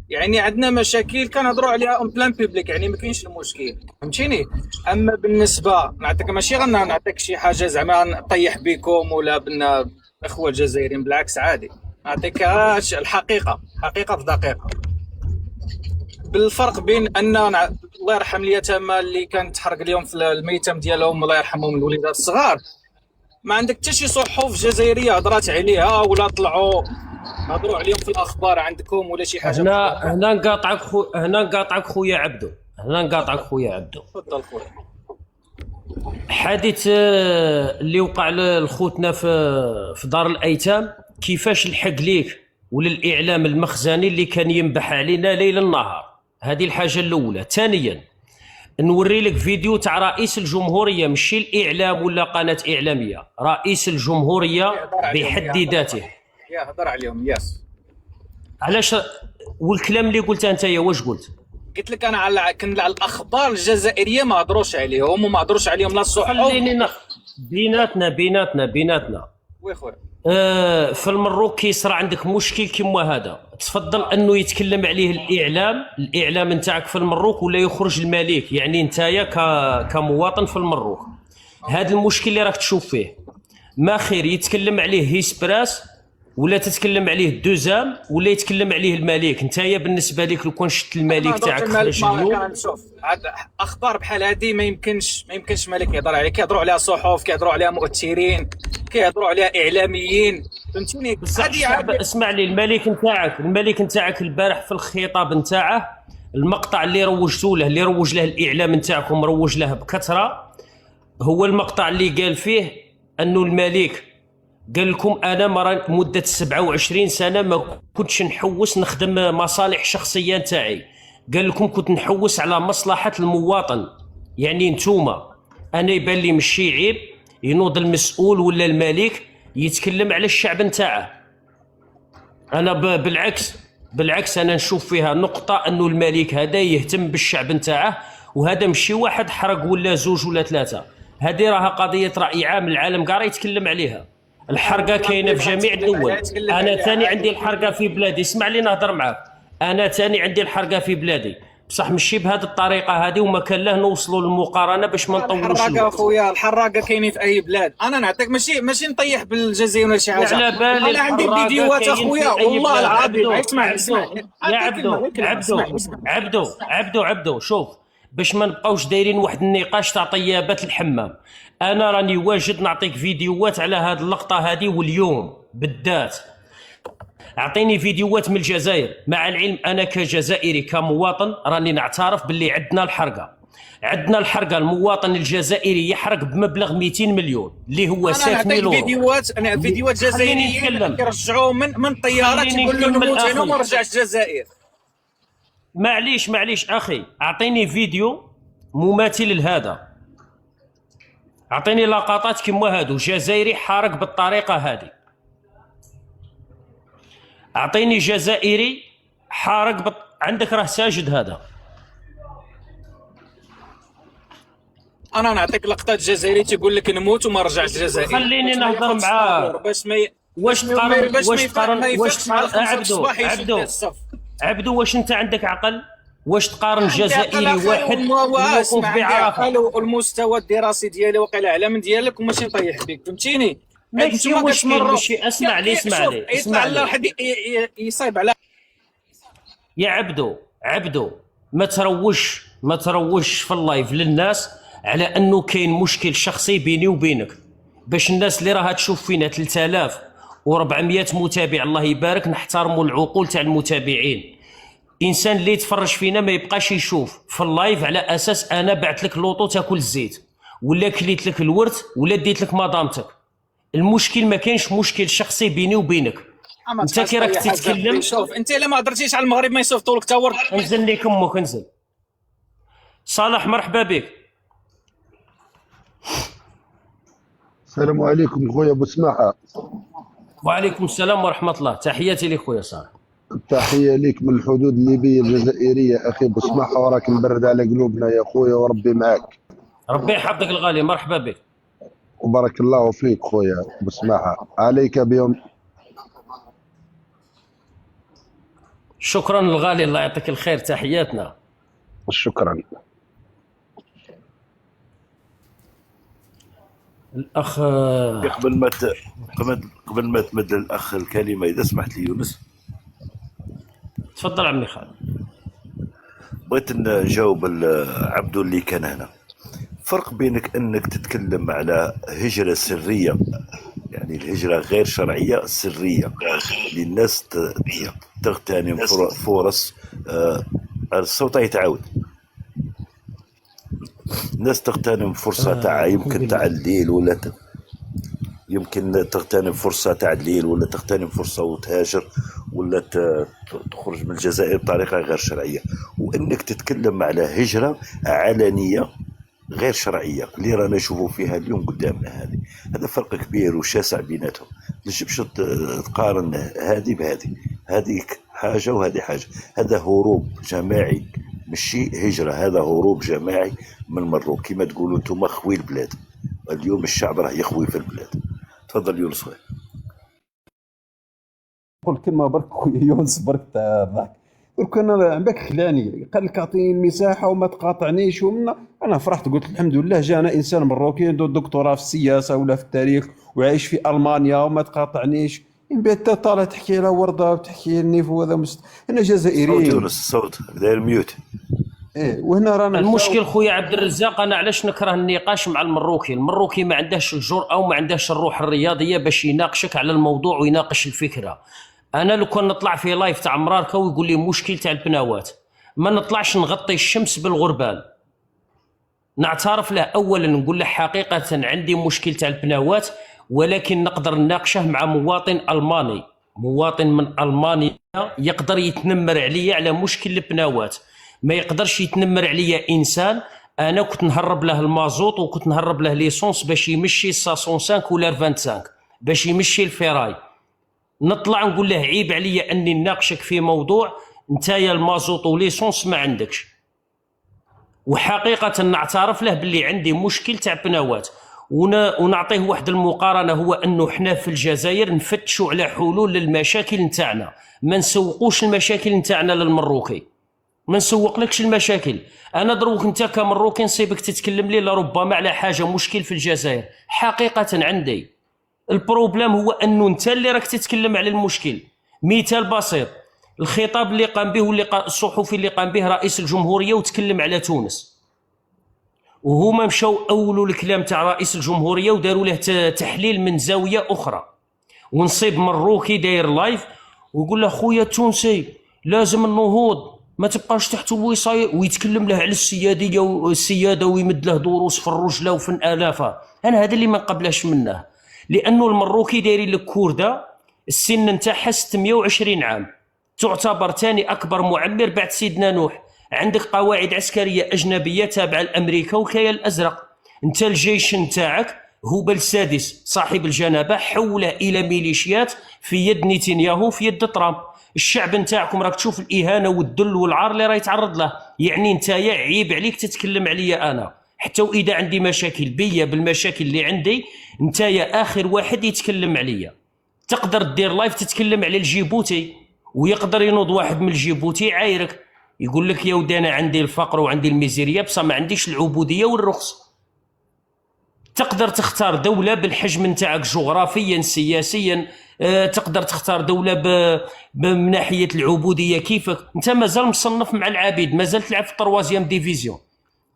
Speaker 19: يعني عندنا مشاكل كنهضروا عليها اون بلان بيبليك، يعني ما كاينش المشكل، فهمتيني. اما بالنسبه نعطيك ماشي نعطيك شي حاجه زعما نطيح بكم ولا بنا اخوه الجزائريين، بالعكس عادي نعطيك الحقيقه، حقيقه في دقيقه. بالفرق بين ان الله يرحم اليتامى اللي كانت تحرق اليوم في الميتم ديالهم الله يرحمهم الوليدات الصغار، ما عندك حتى شي صحف جزائريه هضرات عليها ولا طلعوا هضروا عليهم في الاخبار عندكم ولا شي حاجه.
Speaker 1: هنا نقاطعك خويا عبدو، تفضل خويا. حادث اللي وقع لخوتنا في دار الايتام كيفاش لحق ليك ولا الاعلام المخزني اللي كان ينبح علينا ليل نهار. هذه الحاجه الاولى. ثانيا نوري لك فيديو تاع رئيس الجمهوريه، ماشي الاعلام ولا قناه اعلاميه، رئيس الجمهوريه بحد ذاته.
Speaker 19: يا هضر عليهم ياس.
Speaker 1: علاش؟ والكلام اللي قلته انت واش قلت؟
Speaker 19: قلت لك انا على الاخبار الجزائريه ما هضروش عليهم وما هضروش عليهم لا الصحف.
Speaker 1: خليني بيناتنا
Speaker 19: وي خويا.
Speaker 1: في المروك كيصرى عندك مشكل كيما هذا، تفضل انه يتكلم عليه الاعلام نتاعك في المروك ولا يخرج الملك، يعني نتايا كمواطن في المروك. هذا المشكل اللي راك تشوف فيه ما خير يتكلم عليه هيسبراس ولا تتكلم عليه دوزام ولا يتكلم عليه الملك. نتايا بالنسبه لك لو كان شفت الملك تاعك خرج اليوم،
Speaker 19: شوف اخبار بحال هذه ما يمكنش ملك يهضر عليها. كيهضروا عليها صحف، كيهضروا عليها مؤثرين، كيهضروا عليها اعلاميين، فهمتيني؟
Speaker 1: هذه اسمع لي، الملك نتاعك البارح في الخطاب نتاعه، المقطع اللي روجتوا له، اللي روج له الاعلام نتاعكم، مروج له بكثره، هو المقطع اللي قال فيه انه الملك قال لكم انا مده 27 سنه ما كنتش نحوس نخدم مصالح شخصيه نتاعي، قال لكم كنت نحوس على مصلحه المواطن. يعني نتوما انا يبان لي ماشي عيب ينوض المسؤول ولا الملك يتكلم على الشعب نتاعه. انا بالعكس انا نشوف فيها نقطه انه الملك هذا يهتم بالشعب نتاعه، وهذا ماشي واحد حرق ولا زوج ولا ثلاثه، هذه راها قضيه راي عام العالم كاع يتكلم عليها. الحرقه كاينه في جميع الدول. انا ثاني عندي الحرقه في بلادي، اسمع لي نهضر معاك، انا ثاني عندي الحرقه في بلادي، بصح ماشي بهذه الطريقه هذه، وما كان له نوصلوا للمقارنه باش ما نطولوش.
Speaker 19: الحراقه اخويا، الحراقه كاينين في اي بلاد. انا نعطيك ماشي نطيح بالجزائر ولا شي حاجه.
Speaker 1: انا
Speaker 19: عندي فيديوهات اخويا والله العظيم. اسمع
Speaker 1: يا عبدو شوف، باش ما نبقاوش دايرين واحد النقاش تاع طيابات الحمام، انا راني واجد نعطيك فيديوهات على هذه اللقطه هذه، واليوم بالذات اعطيني فيديوهات من الجزائر. مع العلم انا كجزائري كمواطن راني نعترف باللي عندنا الحرقه المواطن الجزائري يحرق بمبلغ 200 مليون اللي هو 7000 يورو.
Speaker 19: انا فيديوهات جزائريين يرجعوا من طيارات يقول لهم نموت هنا وما رجعش الجزائر.
Speaker 1: معليش اخي، اعطيني فيديو مماثل لهذا، اعطيني لقطات كما هادو جزائري حارق بالطريقه هذه، اعطيني جزائري حارق عندك راه ساجد هذا.
Speaker 19: انا نعطيك لقطات جزائري تيقول لك نموت وما رجعش الجزائر.
Speaker 1: خليني نهضر معاك
Speaker 19: باش ما
Speaker 1: عبدو واش انت عندك عقل؟ واش تقارن جزائري واحد موقوف بعرفه؟
Speaker 19: المستوى الدراسي ديالي واقيلا اعلى من ديالك وماشي نطيح بك، فهمتيني؟
Speaker 1: ماشي مشكل، اسمع لي
Speaker 19: واحد يصايب على
Speaker 1: يا عبدو ما تروجش في اللايف للناس على انه كاين مشكل شخصي بيني وبينك، باش الناس اللي راها تشوف فينا 3400 متابع الله يبارك نحترموا العقول تاع المتابعين. انسان اللي يتفرج فينا ما يبقاش يشوف في اللايف على اساس انا بعت لك لوطو تاكل الزيت ولا كليت لك الورث ولا ديت لك مدامتك. المشكل ما كاينش مشكل شخصي بيني وبينك. انت كي راك تتكلم،
Speaker 19: شوف انت الا ما هضرتيش على المغرب ما يصيفطوا لك تا ورد.
Speaker 1: انزل ليك امك، انزل. صالح مرحبا بك.
Speaker 20: السلام عليكم خويا بوسماحه.
Speaker 1: وعليكم السلام ورحمه الله، تحياتي لك خويا صالح.
Speaker 20: تحيه ليك من الحدود الليبيه الجزائريه اخي بوسماحه، وراك مبرد على قلوبنا يا خويا وربي معاك.
Speaker 1: ربي يحفظك الغالي، مرحبا بك.
Speaker 20: وبارك الله فيك خويا بوسماحه، عليك بيوم.
Speaker 1: شكرا الغالي، الله يعطيك الخير، تحياتنا.
Speaker 20: شكرا.
Speaker 1: الاخ
Speaker 8: قبل ما تمد للاخ الكلمه اذا سمحت لي يونس.
Speaker 1: تفضل عمي خالد.
Speaker 8: بغيت نجاوب عبدو اللي كان هنا. فرق بينك انك تتكلم على هجره سريه، يعني الهجره غير شرعيه سريه للناس تغتنم فرص. الصوت يتعاود. الناس تغتنم فرصه تاع يمكن تاع الليل ولا يمكن تغتنم فرصه تعديل ولا تغتنم فرصه وتهاجر ولا تخرج من الجزائر بطريقه غير شرعيه. وانك تتكلم على هجره علنيه غير شرعيه اللي رانا نشوفوا فيها اليوم قدامنا، هذا فرق كبير وشاسع بيناتهم. ما تجيبش تقارن هذه بهذه، هذيك حاجه وهذه حاجه. هذا هروب جماعي ماشي هجره، هذا هروب جماعي من المروك. كما تقولوا انتم خوي البلاد، اليوم الشعب راه يخوي في البلاد. تفضل يونس خويا.
Speaker 11: نقول كلمه برك خويا يونس برك تاع الضحك. كان عمك خلاني قال لك اعطيني المساحه وما تقاطعنيش انا فرحت قلت الحمد لله جانا انسان مروكي عنده دكتوراه في السياسه ولا في التاريخ وعايش في المانيا وما تقاطعنيش. من بعد طالع تحكي له ورده وتحكي لي هذا انا جزائري.
Speaker 8: صوت يونس صوت داير ميوت.
Speaker 11: وهنا رانا
Speaker 1: المشكل خويا عبد الرزاق، انا علاش نكره النقاش مع المروكي ما عندهش الجرأه وما عندهش الروح الرياضيه باش يناقشك على الموضوع ويناقش الفكره. انا لو كان نطلع في لايف تاع مراركا ويقول لي مشكل تاع البناوات، ما نطلعش نغطي الشمس بالغربال، نعترف له اولا نقول له حقيقه عندي مشكل تاع البناوات، ولكن نقدر نناقشه مع مواطن الماني، مواطن من المانيا يقدر يتنمر عليا على مشكل البناوات. ما يقدرش يتنمر عليا انسان انا كنت نهرب له المازوط وكنت نهرب له ليسونس باش يمشي 505 ولا 25 باش يمشي الفيراي. نطلع نقول له عيب عليا اني نناقشك في موضوع نتايا المازوط وليسونس ما عندكش. وحقيقه نعترف له باللي عندي مشكل تاع بناوات، ونعطيه واحد المقارنه، هو انه حنا في الجزائر نفتشوا على حلول للمشاكل نتاعنا، ما نسوقوش المشاكل نتاعنا للمروكي، ما نسوقلكش المشاكل. انا دروك انت كمروكي نصيبك تتكلم لي لربما على حاجه مشكل في الجزائر، حقيقه عندي البروبليم هو انه انت اللي راك تتكلم على المشكل. مثال بسيط، الخطاب اللي قام به واللي الصحفي اللي قام به رئيس الجمهوريه وتكلم على تونس، وهما مشاو اولوا الكلام تاع رئيس الجمهوريه وداروا له تحليل من زاويه اخرى. ونصيب مروكي داير لايف ويقول له خويا التونسي لازم النهوض، ما تبقاش تحت الوصايه، ويتكلم له على السياديه والسياده ويمد له دروس في الرجله وفي الالافه. انا هذا اللي ما نقبلهش منه، لانه المروكي دايرين لك كورده السن نتاعها 620 عام، تعتبر ثاني اكبر معمر بعد سيدنا نوح. عندك قواعد عسكريه اجنبيه تابعه لامريكا والكيان الازرق. انت الجيش نتاعك هوبل السادس صاحب الجنابه حوله الى ميليشيات في يد نتنياهو في يد ترامب. الشعب نتاعكم راك تشوف الاهانه والذل والعار اللي راه يتعرض له. يعني انت عيب عليك تتكلم عليا انا، حتى واذا عندي مشاكل بيا بالمشاكل اللي عندي، انت اخر واحد يتكلم عليا. تقدر دير لايف تتكلم على الجيبوتي، ويقدر ينوض واحد من الجيبوتي عايرك يقول لك يا ودي انا عندي الفقر وعندي الميزيريا بصح ما عنديش العبوديه والرخص. تقدر تختار دوله بالحجم نتاعك جغرافيا سياسيا، تقدر تختار دوله من ناحيه العبوديه كيفك. انت مازال مصنف مع العبيد، مازال تلعب في الطروازيام ديفيزيون،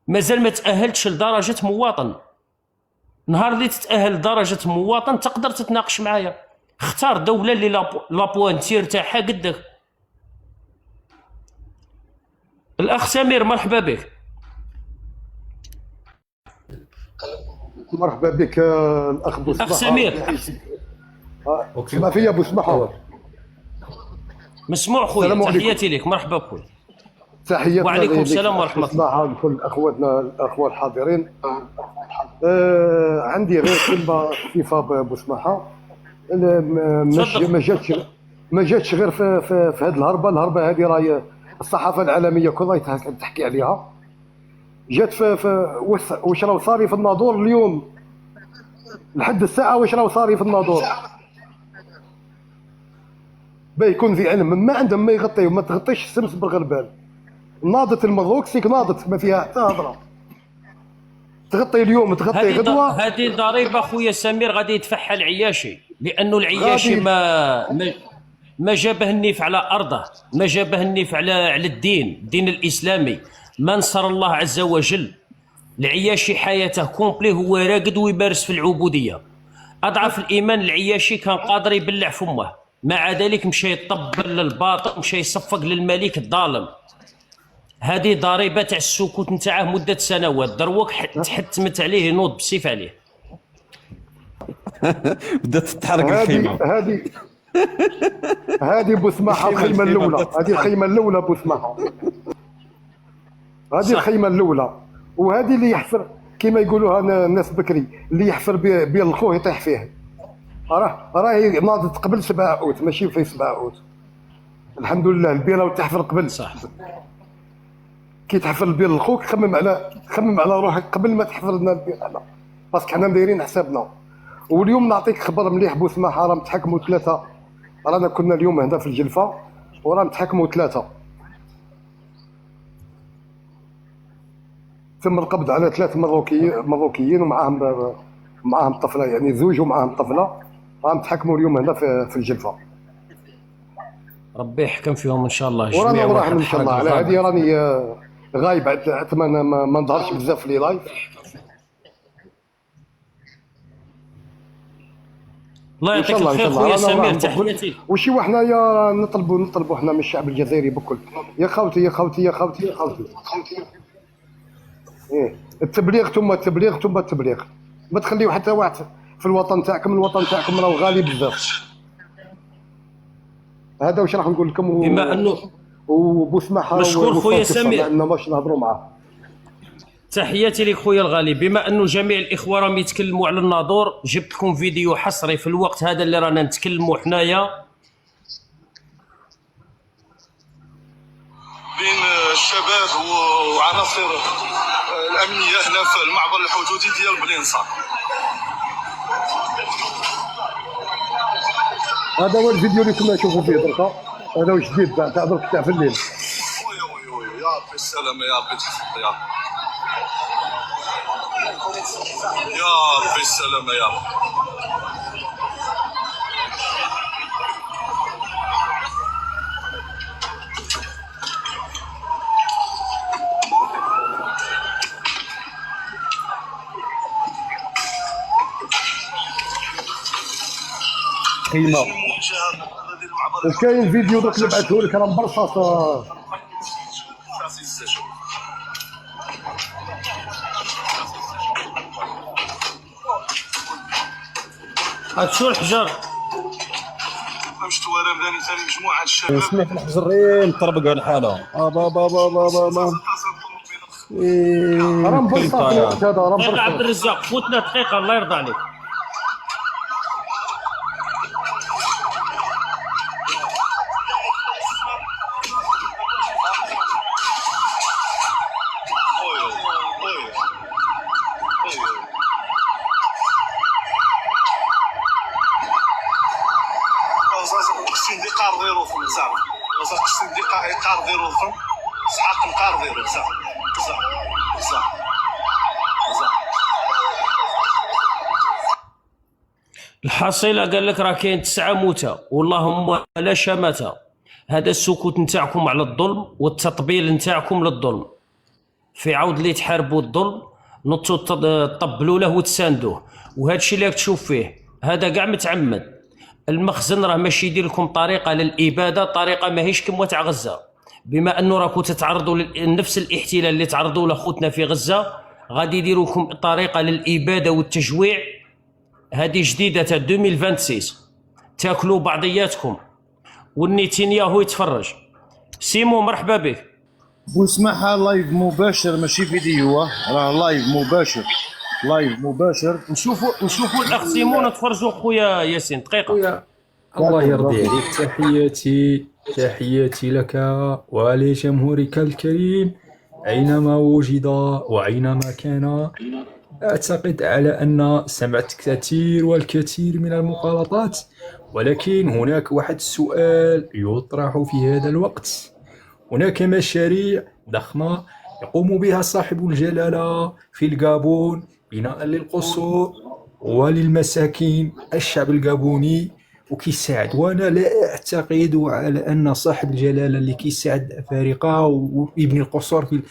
Speaker 1: مازال ما تاهلتش لدرجه مواطن. نهار اللي تتاهل لدرجه مواطن تقدر تتناقش معايا. اختار دوله اللي لابوانتير تاعها قدك. الاخ سمير مرحبا بك.
Speaker 20: مرحبا بك الاخ بو
Speaker 1: اخ سمير.
Speaker 20: اسمع فيا ابو سماحه.
Speaker 1: مسموع خويا، تحياتي لك، مرحبا بكل.
Speaker 20: تحياتي
Speaker 1: وعليكم السلام ورحمه الله.
Speaker 20: لكل اخواتنا الاخوه الحاضرين. عندي غير كلمه خفيفه ابو سماحه. ما جاتش غير في هذه الهربه هذه راهي الصحافه العالميه كلها تحكي عليها. جات في واش راه صاري في الناظور اليوم لحد الساعه، واش راه صاري في الناظور يكون ذي علم. ما عندهم ما يغطيو، ما تغطيش الشمس بالغربال. ناضت المروك سيك ناضت ما فيها حتى هضره. تغطي اليوم تغطي غدوه.
Speaker 1: هذه ضريبه خويا سمير غادي يدفعها العياشي، لانه العياشي ما جابه النيف على ارضه، ما جابه النيف على الدين الاسلامي، ما نصر الله عز وجل. العياشي حياته كومبلي هو راقد ويمارس في العبوديه. اضعف الايمان العياشي كان قادر يبلع فمه، مع ذلك مشى يطبل للباطل، مشى يصفق للملك الظالم. هذه ضريبه تاع السكوت نتاعه مده سنوات، دروك تحتمت عليه ينوض بالسيف عليه.
Speaker 11: بدات تتحرك الخيمه.
Speaker 20: هذه بوسماحه الخيمه الاولى، هذه الخيمه الاولى بوسماحه، هذه الخيمه الاولى. وهذه اللي يحفر كما يقولوها الناس بكري، اللي يحفر بين الخوه يطيح فيه. راهي ناضت قبل 7 اوت ماشي في 7 اوت. الحمد لله البيره تحفر قبل. صح. كي تحفر البير لخوك خمم على روحك قبل ما تحفر لنا البير هذا، باسكو حنا دايرين حسابنا. واليوم نعطيك خبر مليح بوسماحه، راهم تحكموا 3. رانا كنا اليوم هنا في الجلفه وراهم تحكموا 3. تم القبض على 3 مروكيين ومعاهم طفله، يعني زوج ومعاهم طفله، راهم تحكموا اليوم هنا في الجلفه.
Speaker 1: ربي يحكم فيهم ان شاء الله.
Speaker 20: ورانا راح ان شاء الله. على هذه راني غايب، اتمنى ما نظهرش بزاف في لي لايف.
Speaker 1: الله يعطيك الخير خويا سمير، تحياتي.
Speaker 20: وشي وحنايا نطلبوا حنا من الشعب الجزائري بكل، يا خوتي ايه التبليغ ثم التبليغ. ما تخليو حتى واحد في الوطن تاعكم، الوطن تاعكم راه غالي بزاف. هذا واش راح نقول لكم.
Speaker 1: بما انه
Speaker 20: وبوسماحه
Speaker 1: مشكور خويا سمير،
Speaker 20: عندنا باش نهضروا معاه.
Speaker 1: تحياتي لك خويا الغالي. بما انه جميع الاخوه راهم يتكلموا على الناظور، جبت لكم فيديو حصري في الوقت هذا اللي رانا نتكلموا حنايا
Speaker 5: بين الشباب وعناصر الامنيه هنا في المعبر الحدودي ديال بلينصار.
Speaker 20: هذا هو الفيديو اللي كنا نشوفوا فيه دركا، هذا هو جديد تاع درك تاع في الليل.
Speaker 5: يا ربي السلامه، يا ربي تحفظ، يا ربي السلامه، يا ربي.
Speaker 20: خيمه. وكاين فيديو دوك اللي بعثوه لك راه مبرصص.
Speaker 1: هاد شو الحجر؟
Speaker 5: مشت ورا مداني ثاني مجموعه الشباب.
Speaker 11: اسمع في الحجر مطربق على حاله. بابا
Speaker 20: راه مبرصص هذا، راه مبرصص.
Speaker 1: عبد الرزاق فوتنا دقيقه الله يرضى عليك. الحصيله قال لك راه كاين 9 موتى واللهم لا شماتة. هذا السكوت نتاعكم على الظلم والتطبيل نتاعكم للظلم، في عود اللي تحاربوا الظلم نطوا تطبلوا له وتساندوه. وهذا الشيء اللي راك تشوف فيه هذا كاع متعمد. المخزن راه ماشي يدير لكم طريقه للاباده، طريقه ماهيش كما تاع غزه. بما انه راكم تتعرضوا لنفس الاحتلال اللي تعرضوا له خوتنا في غزه، غادي يديروا لكم طريقه للاباده والتجويع. هذه جديده تاع 2026. تاكلوا بعضياتكم والنتنياهو يتفرج. سيمو مرحبا بك.
Speaker 4: بوسماحه لايف مباشر ماشي فيديو، راه لايف مباشر.
Speaker 1: نشوفوا الاخ سيمون نتفرجوا خويا ياسين دقيقه.
Speaker 7: الله يرضي عليك. تحياتي لك ولجمهورك الكريم أينما وجد وأينما كان. أعتقد على أن سمعت كثير والكثير من المغالطات، ولكن هناك واحد السؤال يطرح في هذا الوقت. هناك مشاريع ضخمة يقوم بها صاحب الجلالة في الغابون بناء للقصور وللمساكين الشعب الغابوني وكيساعد. وانا لا اعتقد على ان صاحب الجلاله اللي كيساعد الافارقه ويبني القصور في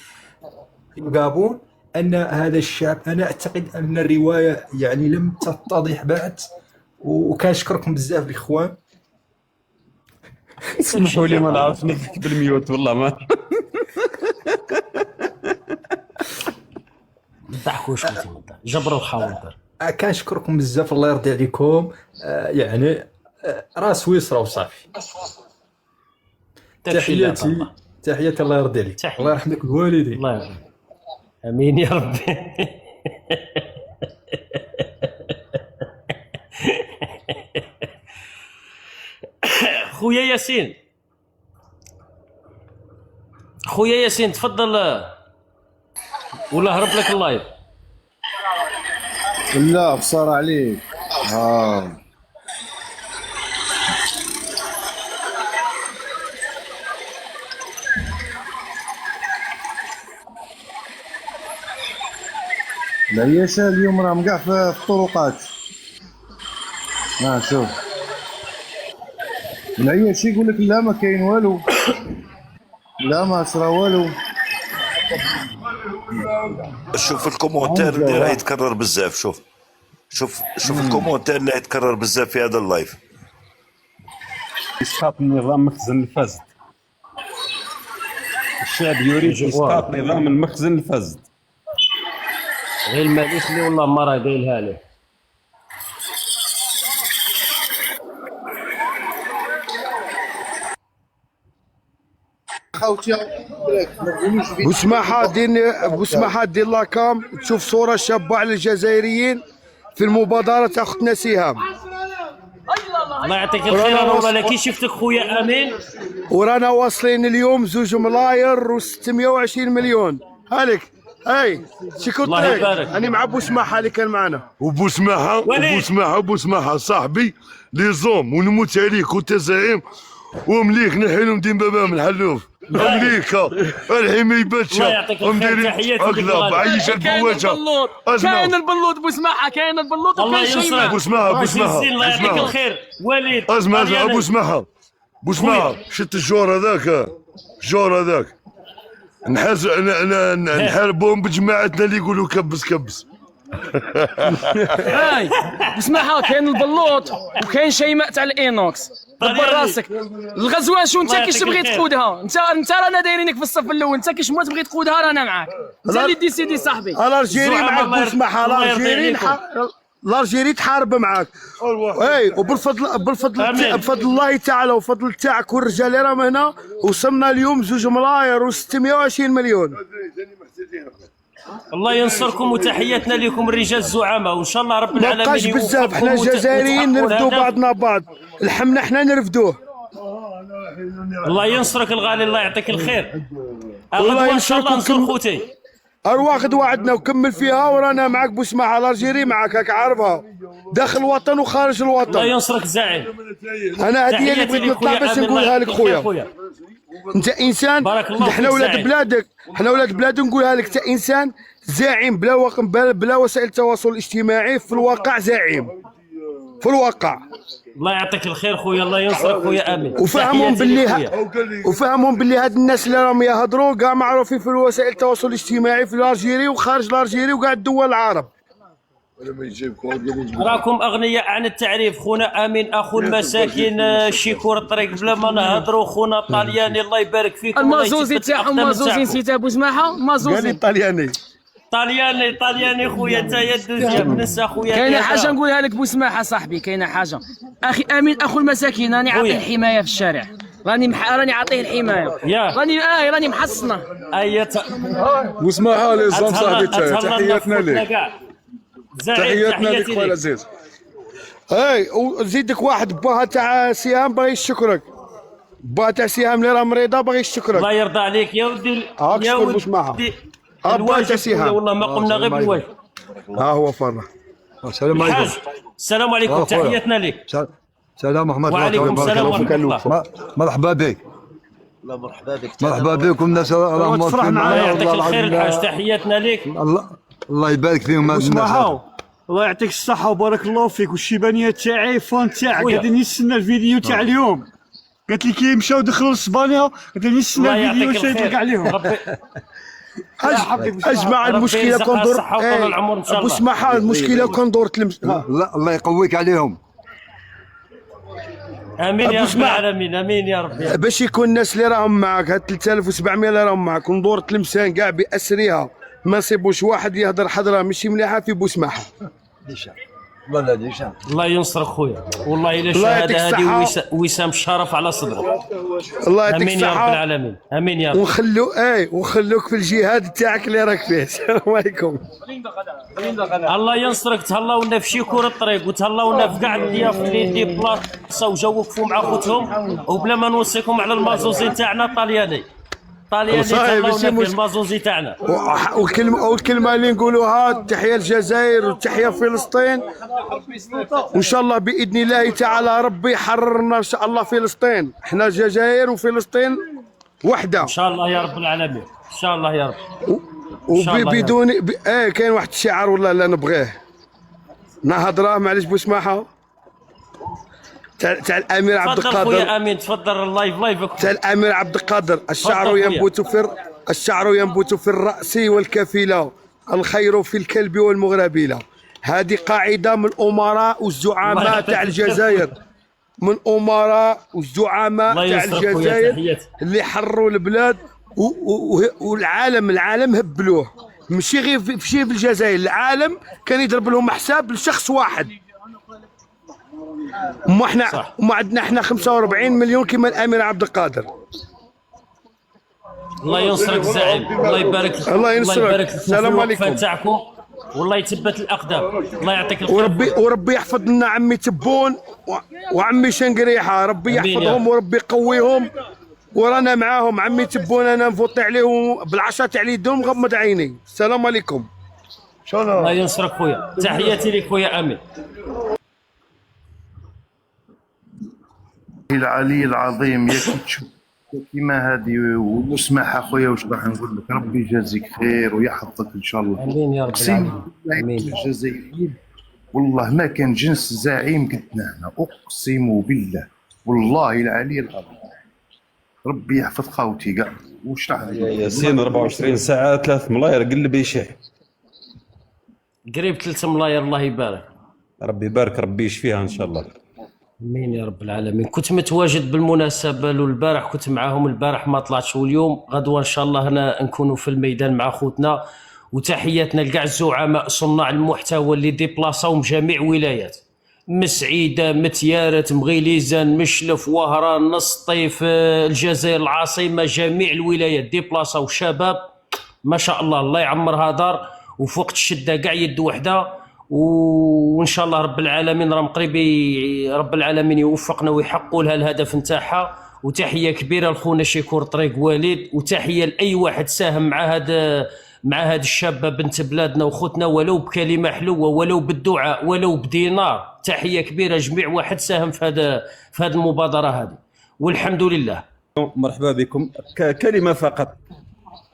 Speaker 7: الغابون ان هذا الشعب. انا اعتقد ان الروايه يعني لم تتضح بعد، وكنشكركم بزاف الاخوان.
Speaker 11: اسمحوا لي ما نعرفش نضحك بالميوت والله ما
Speaker 1: ضحكوا شويه جبروا الخواطر.
Speaker 21: كنشكركم بزاف، الله يرضي عليكم. يعني راس ويسرى وصافي. تحياتي تحياتي، الله يرضي عليك، الله يرحم لك الوالدين.
Speaker 1: الله يرحم. امين يا ربي. خويا ياسين، خويا ياسين تفضل، ولا هرب لك اللايف؟
Speaker 4: لا خسارة عليك. العياشة اليوم راهم كاع في الطرقات. شوف العياشة يقول لك لا ما كاين والو، لا ما صرا والو.
Speaker 8: شوف الكومنتير اللي راه يتكرر بزاف. شوف الكومنتير اللي يتكرر بزاف في هذا اللايف.
Speaker 11: اسقاط نظام مخزن الفاسد. الشعب يريد اسقاط نظام المخزن الفاسد.
Speaker 1: غير المعليش اللي والله ما راه قايلها له.
Speaker 6: بوسماحة دير لاكام تشوف صورة شابة على الجزائريين في المبادرة أختنا سهام.
Speaker 1: الله يعطيك الخير. والله كي شفتك خويا امين،
Speaker 6: ورانا واصلين اليوم 2 ملاير و620 مليون. هالك هاي شكون الطريق؟ أنا مع بوسماحة اللي كان معنا.
Speaker 22: وبوسماحة صاحبي لي زوم ونموت عليك وانت زعيم ومليك نحيلهم ديما بابا من حلوف امريكا الحمي باتشا ومديرين اكذب عيش البواجه.
Speaker 23: كاين البلوط بوسماحة، كاين البلوط وكاين شيماء.
Speaker 22: بوسماحة
Speaker 1: الله يعطيك الخير وليد.
Speaker 22: اسمع بوسماحة شت الجور هذاك نحاربهم بجماعتنا اللي يقولوا كبس.
Speaker 23: هاي بوسماحة كاين البلوط وكاين شيماء تاع الانوكس. دبر راسك الغزوان شو انت كيش تبغي تقودها؟ انت رانا دايرينك في الصف الاول، انت كيش ما تبغي تقودها رانا معاك. انت اللي ديسيدي صاحبي.
Speaker 6: الارجيري معاك بوسماحة، الارجيري تحارب معاك. اي بفضل الله تعالى وفضل تاعك والرجال اللي راهم هنا وصلنا اليوم 2 ملاير و620 مليون.
Speaker 1: الله ينصركم وتحياتنا لكم الرجال الزعماء، وان شاء الله رب العالمين.
Speaker 6: ما بقاش بزاف، حنا الجزائريين نرفدوا بعضنا بعض، الحمنا حنا نرفدوه.
Speaker 1: الله ينصرك الغالي، الله يعطيك الخير. الله ان شاء الله نصر خوتي.
Speaker 6: واخد وعدنا وكمل فيها ورانا معك بوسماحة. الارجيري معك راك عارفها، داخل الوطن وخارج الوطن.
Speaker 1: الله ينصرك الزعيم.
Speaker 6: انا هذه اللي بغيت نطلع باش نقولها لك خويا. انت انسان، حنا ولاد بلادك، حنا ولاد بلاد نقولها لك، انت انسان زعيم بلا وسائل التواصل الاجتماعي، في الواقع زعيم في الواقع.
Speaker 1: الله يعطيك الخير خويا، الله ينصرك خويا امين.
Speaker 6: وفهمهم باللي هاد الناس اللي راهم يهضروا كاع معروفين في وسائل التواصل الاجتماعي في الارجيري وخارج الارجيري وكاع الدول العرب.
Speaker 1: راكم اغنياء عن التعريف. خونا امين اخو المساكين شيكور الطريق بلا ما نهضروا. خونا طالياني الله يبارك فيكم.
Speaker 23: المازوزي تاعهم مازوزي نسيت ابو سماحه مازوزي.
Speaker 6: قال لي
Speaker 1: طالياني خويا انت يا دوزيام نسى خويا.
Speaker 23: كاينه حاجه نقولها لك بوسماحه صاحبي، كاينه حاجه. اخي امين اخو المساكين راني عاطيه الحمايه في الشارع، راني عاطيه الحمايه، راني محصنه.
Speaker 22: بوسماحة لي زوم صاحبي تحياتنا لك. تحياتنا لك خويا العزيز.
Speaker 6: اي وزيدك واحد باها تاع سهام باغي يشكرك، باها تاع سهام اللي راه مريضه باغي يشكرك.
Speaker 1: الله يرضى عليك يا ودي يا ودي. الواجب والله ما قمنا غير بالواجب.
Speaker 6: هو فرح.
Speaker 22: السلام عليكم.
Speaker 1: السلام عليكم تحياتنا لك.
Speaker 22: سلام ورحمة الله
Speaker 1: وعليكم السلام ورحمة الله.
Speaker 22: مرحبا بك.
Speaker 24: لا مرحبا بك.
Speaker 22: مرحبا بكم الناس راهم
Speaker 1: واقفين معنا. الله يعطيك الخير الحاج، تحياتنا لك.
Speaker 22: الله يبارك فيهم هاد الناس.
Speaker 25: الله يعطيك الصحة وبارك الله فيك. والشيبانية تاعي فان تاعك قاعدين نستنى الفيديو تاع اليوم. قالت لي كي مشاو دخلوا لاسبانيا قالت لي نستنى الفيديو واش يطلق عليهم.
Speaker 6: اجمع المشكله كندور ابو سماحه المشكله كندور
Speaker 22: الله يقويك عليهم.
Speaker 1: امين يا رب العالمين، امين يا رب.
Speaker 6: باش يكون الناس اللي راهم معاك هاد 3700 اللي راهم معاك ندور تلمسان كاع باسرها، ما نصيبوش واحد يهضر حضره ماشي مليحه في بوسماحه.
Speaker 1: الله لا ديشان. الله ينصرك خويا، والله الا
Speaker 2: الله يعطيك
Speaker 1: الشهاده هذه
Speaker 2: الصحة.
Speaker 1: وسام الشرف على صدرك.
Speaker 2: الله يعطيك
Speaker 1: امين يا رب
Speaker 2: الصحة.
Speaker 1: العالمين، امين يا رب.
Speaker 2: ونخلوك في الجهاد تاعك اللي راك فيه. السلام عليكم.
Speaker 1: الله ينصرك، تهلاونا في شي كره الطريق وتهلاونا في كاع الضياف اللي دي بلاصه وجاو وقفوا مع خوتهم، وبلا ما نوصيكم على المازوزي تاعنا الطلياني. طلياني تهلاونا في المازوزي تاعنا.
Speaker 2: والكلمه اللي نقولوها تحيه الجزائر وتحيه فلسطين، وان شاء الله باذن الله تعالى ربي يحررنا ان شاء الله فلسطين. احنا الجزائر وفلسطين وحده
Speaker 1: ان شاء الله يا رب العالمين، ان شاء الله يا رب. شاء الله
Speaker 2: وبدون كاين واحد الشعار والله لا نبغيه نهضره معليش بسماحه تاع الامير عبد
Speaker 1: تفضل
Speaker 2: القادر.
Speaker 1: خويا امين، تفضل اللايف لايفك.
Speaker 2: تاع الامير عبد القادر، الشعر
Speaker 1: خويا.
Speaker 2: ينبت في الراس والكفيله، الخير في الكلب والمغربله. هذه قاعده من الامراء والزعماء تاع الجزائر، من امراء والزعماء تاع الجزائر اللي حرروا البلاد العالم هبلوه، ماشي غير في الجزائر، العالم كان يضرب لهم حساب لشخص واحد. وما عندنا احنا 45 مليون كما الامير عبد القادر.
Speaker 1: الله ينصرك الزعيم، الله يبارك لك،
Speaker 2: الله ينصرك.
Speaker 1: الله يبارك لك.
Speaker 2: السلام عليكم.
Speaker 1: تاعكم والله يثبت الاقدام، الله يعطيك الخير.
Speaker 2: وربي يحفظ لنا عمي تبون وعمي شنقريحه، ربي يحفظهم وربي يقويهم، ورانا معاهم. عمي تبون انا نفوطي عليهم بالعشاء تاع اليدهم مغمض عيني. السلام عليكم.
Speaker 1: الله ينصرك خويا، تحياتي لك خويا امين.
Speaker 4: العلي العظيم يا كي تشوف كيما هذه واسمعها خويا واش راح نقول لك، ربي يجازيك خير ويحفظك ان شاء الله.
Speaker 1: امين يا رب العالمين.
Speaker 4: الجزائريين والله ما كان جنس زعيم قدنا هنا، اقسم بالله والله العلي العظيم. ربي يحفظ خاوتي كاع. واش راح
Speaker 11: ياسين 24 ساعه 3 ملاير قلب يشيح
Speaker 1: قريب 3 ملاير، الله يبارك.
Speaker 11: ربي يبارك، ربي يشفيها ان شاء الله.
Speaker 1: امين يا رب العالمين. كنت متواجد بالمناسبه البارح، كنت معاهم البارح ما طلعتش، واليوم غدوه ان شاء الله هنا نكونوا في الميدان مع خوتنا. وتحياتنا لكاع الزعماء صناع المحتوى اللي ديبلاصاو من جميع ولايات، مسعيده، متيارت، مغيليزان، مشلف، وهران، نص طيف، الجزائر العاصمه، جميع الولايات ديبلاصاو شباب ما شاء الله، الله يعمرها دار. وفوق الشده كاع يد وحده، وان شاء الله رب العالمين راه قريب رب العالمين يوفقنا ويحققوا لها الهدف نتاعها. وتحيه كبيره لخونا شكور طريق وليد، وتحيه لاي واحد ساهم مع هاد الشابه بنت بلادنا وخوتنا، ولو بكلمه حلوه، ولو بالدعاء، ولو بدينار. تحيه كبيره جميع واحد ساهم في هذه المبادره هذه، والحمد لله.
Speaker 11: مرحبا بكم. كلمه فقط،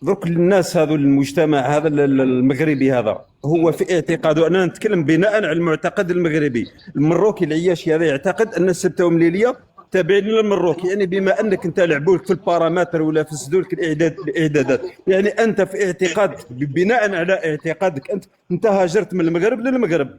Speaker 11: درك الناس هذو المجتمع هذا المغربي هذا هو في اعتقاده، انا نتكلم بناء على المعتقد المغربي المروكي العياشي هذا، يعتقد ان السبته ومليليه تابعين للمروكي، يعني بما انك انت لعبوا لك في البارامتر ولا فسدوا لك الاعدادات، يعني انت في اعتقاد بناء على اعتقادك انت هاجرت من المغرب للمغرب.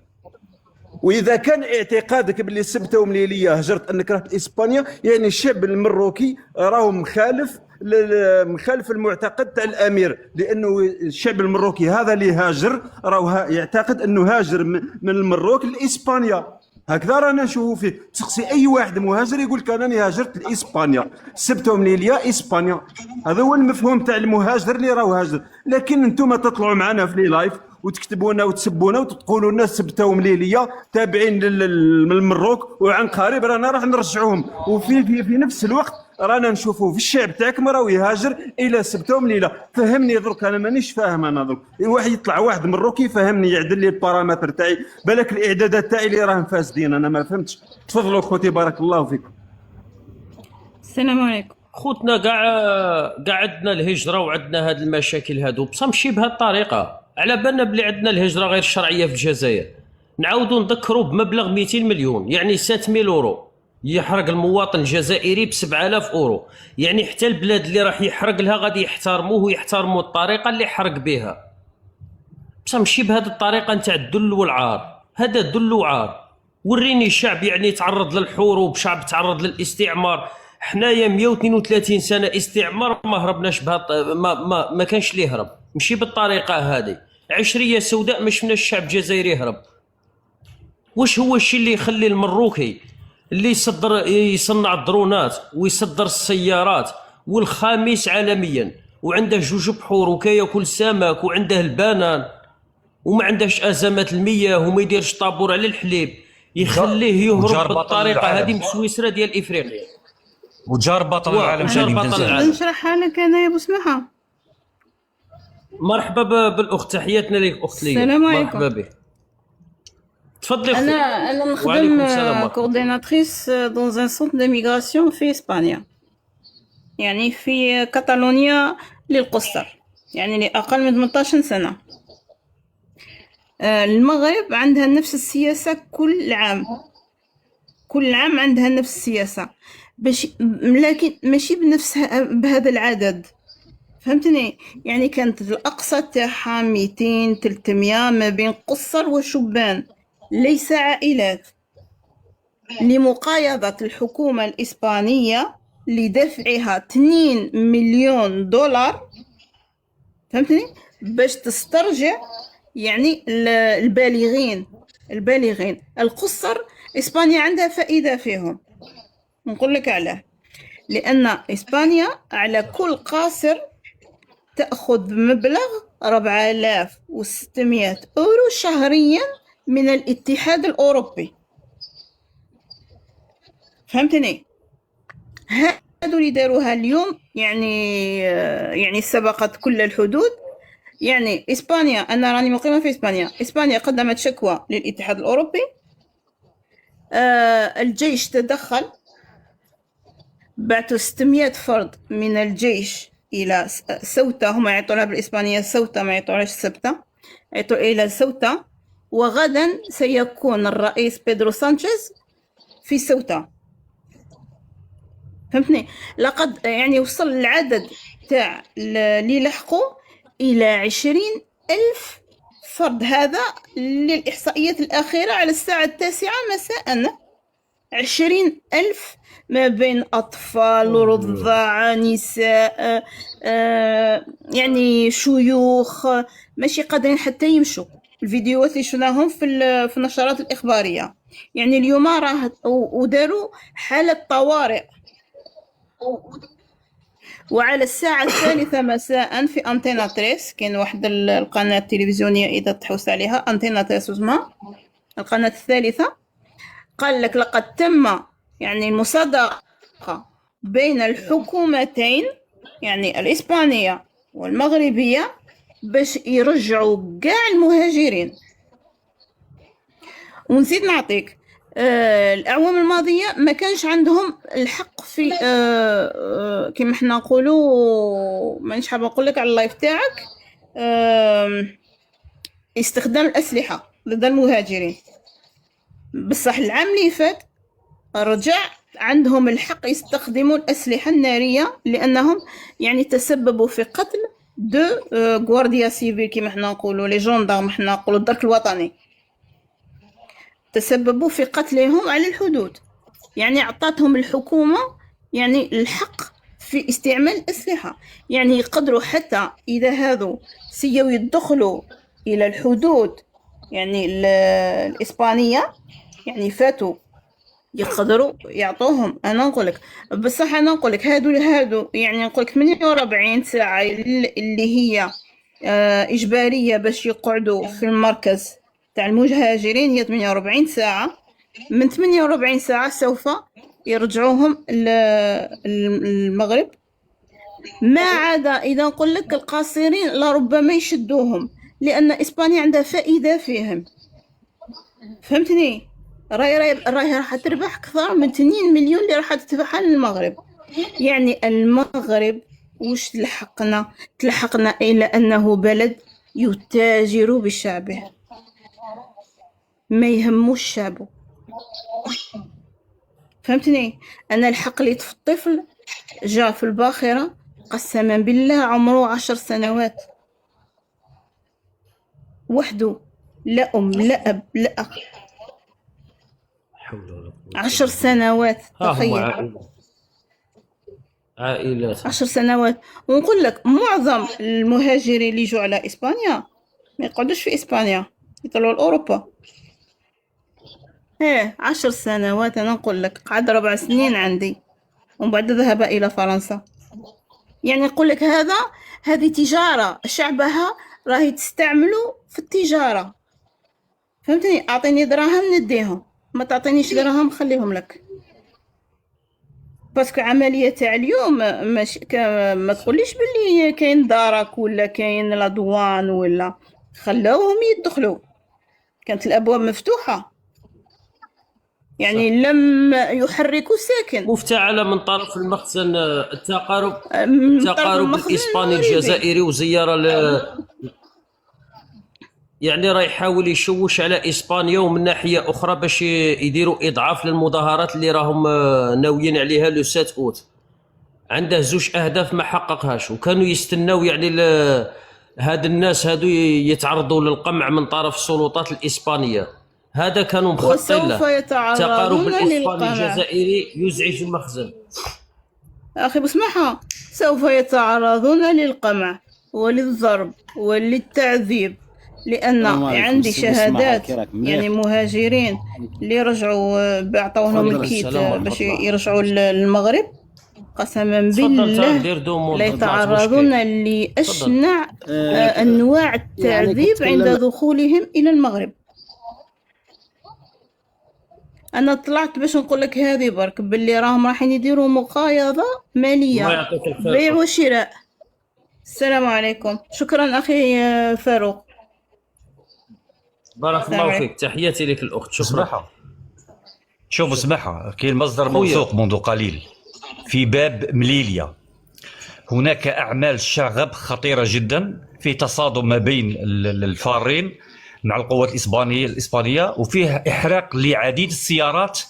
Speaker 11: واذا كان اعتقادك باللي السبته ومليليه هجرت انك رحت اسبانيا، يعني الشعب المروكي راهو مخالف المعتقد تاع الامير، لانه الشعب المروكي هذا اللي هاجر راهو يعتقد انه هاجر من المروك لاسبانيا. هكذا رانا نشوفوا فيه. تسقسي اي واحد مهاجر يقول لك انا هاجرت لاسبانيا، السبته ومليليه اسبانيا، هذا هو المفهوم تاع المهاجر اللي راهو هاجر. لكن انتم تطلعوا معنا في لي لايف وتكتبونا وتسبونا وتقولوا لنا سبته ومليليه تابعين للمروك، وعن قريب رانا راح نرجعوهم. وفي نفس الوقت رانا نشوفوا في الشعب تاعكم راهو يهاجر الى سبته ومليله. فهمني درك، انا مانيش فاهم. انا درك واحد يطلع واحد مروكي يفهمني، يعدل لي البارامتر تاعي، بالك الاعدادات تاعي اللي راهم فاسدين، انا ما فهمتش. تفضلوا خوتي بارك الله فيكم.
Speaker 3: السلام عليكم.
Speaker 1: خوتنا كاع عندنا الهجره وعندنا هاد المشاكل هادو، بصح ماشي بهاد الطريقه. على بالنا بلي عندنا الهجره غير الشرعيه في الجزائر. نعاودوا نذكروا بمبلغ 200 مليون، يعني 7000 اورو يحرق المواطن الجزائري ب 7000 اورو. يعني حتى البلاد اللي راح يحرق لها غادي يحترموه ويحترموا الطريقه اللي حرق بها، بصح ماشي بهذه الطريقه نتاع الذل والعار. هذا ذل وعار. وريني شعب يعني تعرض للحروب، شعب تعرض للاستعمار. حنايا 132 سنه استعمار ما هربناش بها، ما كانش اللي يهرب، ماشي بالطريقه هذه. عشريه سوداء ما شفناش الشعب الجزائري يهرب. واش هو الشيء اللي يخلي المروكي اللي يصنع الدرونات ويصدر السيارات والخامس عالميا وعنده جوج بحور وكياكل سمك وعنده البنان وما عندهش ازمات المياه وما يديرش طابور على الحليب، يخليه يهرب بالطريقه هذه من سويسرا ديال افريقيا
Speaker 9: وجار بطل العالم
Speaker 1: وجار بطل العالم.
Speaker 3: نشرحها لك انا يا ابو سماحه.
Speaker 1: مرحبا بالاخت، تحياتنا لك اخت ليا.
Speaker 3: السلام عليكم.
Speaker 1: مرحبا بك، تفضلي اختي.
Speaker 3: انا
Speaker 1: وعليكم
Speaker 3: نخدم
Speaker 1: السلام.
Speaker 3: كورديناتريس دون ان سونتر دو ميغراسيون في اسبانيا، يعني في كاتالونيا للقصر، يعني لأقل من 18 سنة. المغرب عندها نفس السياسة كل عام، كل عام عندها نفس السياسة، لكن ماشي بهذا العدد، فهمتني؟ يعني كانت الأقصى تاعها 200 300 ما بين قصر وشبان، ليس عائلات، لمقايضة الحكومة الإسبانية لدفعها 2 مليون دولار، فهمتني؟ باش تسترجع يعني البالغين. القصر إسبانيا عندها فائدة فيهم، نقول لك علاه، لأن إسبانيا على كل قاصر تأخذ مبلغ 4600 أورو شهريا من الاتحاد الأوروبي، فهمتني؟ هادو اللي داروها اليوم يعني سبقت كل الحدود. يعني إسبانيا، أنا راني مقيمة في إسبانيا قدمت شكوى للاتحاد الأوروبي، الجيش تدخل، بعثوا 600 فرد من الجيش إلى سوطة، هم يعطونها بالإسبانية سوطة، ما يعطوهاش سبتة، يعطوا إلى سوطة، وغدا سيكون الرئيس بيدرو سانشيز في سوطة، فهمتني؟ لقد يعني وصل العدد تاع اللي لحقوا إلى 20,000 فرد، هذا للإحصائيات الأخيرة على الساعة 9 مساء. 20,000 ما بين أطفال ورضاعة، نساء، يعني شيوخ ماشي قادرين حتى يمشوا. الفيديوهات اللي شفناهم في النشرات الإخبارية، يعني اليوم راه وداروا حالة طوارئ. وعلى الساعة 3 مساء في أنتينا 3، كاين واحد القناة التلفزيونية إذا تحوس عليها، أنتينا 3 اسمها القناة الثالثة، قال لك لقد تم يعني المصادقة بين الحكومتين، يعني الإسبانية والمغربية، باش يرجعوا كاع المهاجرين. ونسيت نعطيك الأعوام الماضية ما كانش عندهم الحق في كما حنا نقولوا، مانيش حابة نقول لك على اللايف تاعك، استخدام الأسلحة ضد المهاجرين. بصح العام اللي فات رجع عندهم الحق يستخدموا الأسلحة النارية، لأنهم يعني تسببوا في قتل دو غوارديا سيفيل كما حنا نقولوا، لي جوندارم حنا نقولوا الدرك الوطني، تسببوا في قتلهم على الحدود. يعني أعطتهم الحكومة يعني الحق في استعمال الأسلحة، يعني يقدروا حتى إذا هذو سيو يدخلوا إلى الحدود يعني الإسبانية، يعني فاتوا يقدروا يعطوهم. أنا نقولك بصح، أنا نقولك هادو يعني نقولك 48 ساعة اللي هي إجبارية باش يقعدوا في المركز تاع المهاجرين، هي 48 ساعة. من 48 ساعة سوف يرجعوهم المغرب، ما عدا إذا نقول لك القاصرين لربما يشدوهم، لأن إسبانيا عندها فائدة فيهم، فهمتني؟ راهي راح تربح أكثر من 2 مليون اللي راح تدفعها للمغرب. يعني المغرب وش تلحقنا إلى أنه بلد يتاجر بشعبه، ما يهموش شعبه، فهمتني؟ أنا الحق لي طفل جاء في الباخرة قسما بالله عمره 10 سنوات وحده، لا أم لا أب لا أخ، 10 سنوات، تخيل،
Speaker 1: عائلات
Speaker 3: 10 سنوات. ونقول لك معظم المهاجرين اللي يجوا على إسبانيا ما يقعدوش في إسبانيا، يطلعوا لأوروبا. ايه 10 سنوات أنا نقول لك، قعد 4 سنين عندي ومن بعد ذهب إلى فرنسا. يعني نقول لك هذه تجارة شعبها راهي تستعملوا في التجارة، فهمتني؟ أعطيني دراهم نديهم، ما تعطينيش دراهم خليهم لك. باسكو عملية تاع اليوم ما تقوليش باللي كاين دارك ولا كاين لادوان ولا، خلاوهم يدخلوا، كانت الأبواب مفتوحة، يعني لم يحركوا ساكن.
Speaker 1: مفتعلة من طرف المخزن، التقارب
Speaker 3: المخزن
Speaker 1: الإسباني
Speaker 3: المغربي.
Speaker 1: الجزائري وزيارة يعني راه يحاول يشوش على إسبانيا، ومن ناحية أخرى باش يديروا إضعاف للمظاهرات اللي راهم ناويين عليها لو 7 أوت. عنده 2 أهداف ما حققهاش، وكانوا يستناو يعني هاد الناس هادو يتعرضوا للقمع من طرف السلطات الإسبانية. هذا كانوا مخططين له.
Speaker 3: وسوف يتعرضون
Speaker 1: تقارب الإسباني
Speaker 3: للقمع.
Speaker 1: الجزائري يزعج المخزن.
Speaker 3: أخي بسمعها، سوف يتعرضون للقمع وللضرب وللتعذيب، لأن عندي شهادات يعني مهاجرين اللي رجعوا بعطوهم الكيت باش يرجعوا للمغرب، قسما بالله لا يتعرضون لأشنع أنواع التعذيب عند دخولهم إلى المغرب. أنا طلعت باش نقول لك هذه برك باللي راهم رايحين يديروا مقايضة مالية، بيع وشراء. السلام عليكم، شكرا أخي فاروق.
Speaker 1: بارك الله فيك، تحياتي لك الأخت، شكرا.
Speaker 9: شوف اسمعها، كاين مصدر موثوق منذ قليل في باب مليليا. هناك أعمال شغب خطيرة جدا في تصادم ما بين الفارين مع القوات الإسبانية، وفيه إحراق لعديد السيارات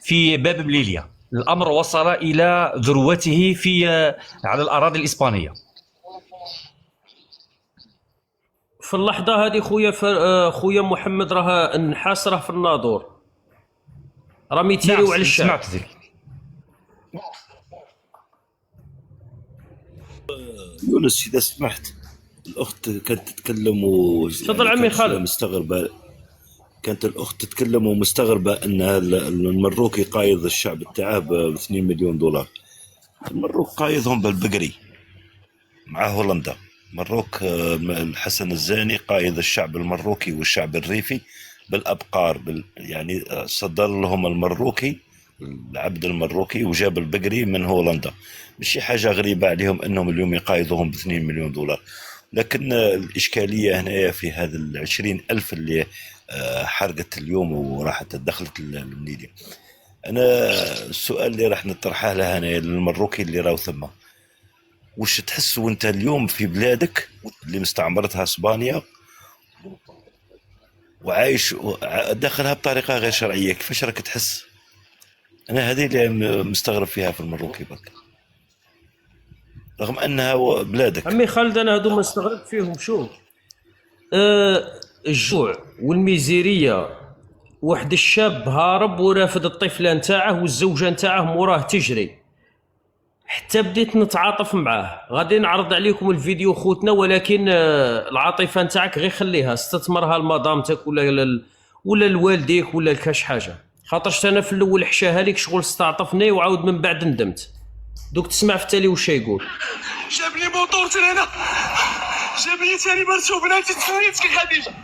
Speaker 9: في باب مليليا. الأمر وصل إلى ذروته على الأراضي الإسبانية.
Speaker 1: في اللحظة هذه خويا محمد راه النحاس راه في الناظور، راهم يتيروا على الشعب.
Speaker 9: سمعت ذيك.
Speaker 8: يونس إذا سمحت، الأخت كانت تتكلم
Speaker 1: تفضل عمي خالد.
Speaker 8: مستغربة، كانت الأخت تتكلم ومستغربة أن المروكي قايض الشعب تاعه ب 2 مليون دولار. المروك قايضهم بالبقري مع هولندا. مروك الحسن الزاني قايض الشعب المروكي والشعب الريفي بالأبقار يعني صدر لهم المروكي العبد المروكي وجاب البقري من هولندا. مش حاجة غريبة عليهم أنهم اليوم يقايضهم ب 2 مليون دولار. لكن الإشكالية هنا في هذا 20,000 اللي حرقت اليوم وراحت دخلت المنيلية. أنا السؤال اللي راح نطرحه له هنا للمروكي اللي راهو ثم، وش تحس وانت اليوم في بلادك اللي مستعمرتها اسبانيا وعايش داخلها بطريقة غير شرعية، كيفاش راك تحس؟ أنا هذه اللي مستغرب فيها في المروكي برك، رغم أنها بلادك.
Speaker 1: عمي خالد أنا هذو ما استغربت فيهم. شوف الجوع والميزيرية، واحد الشاب هارب ورافد الطفلة نتاعه والزوجة نتاعه موراه تجري، حتى بديت نتعاطف معاه. غادي نعرض عليكم الفيديو خوتنا، ولكن العاطفة نتاعك غير خليها، استثمرها لمدامتك ولا لوالديك ولا لكاش حاجة، خاطرش أنا في الأول حشاها لك شغل استعطفني وعاود من بعد ندمت. دوك تسمع في التالي وش يقول.
Speaker 10: جاب لي موطور هنا، جاب لي ثاني مرتو بناتي تفايتك خديجه.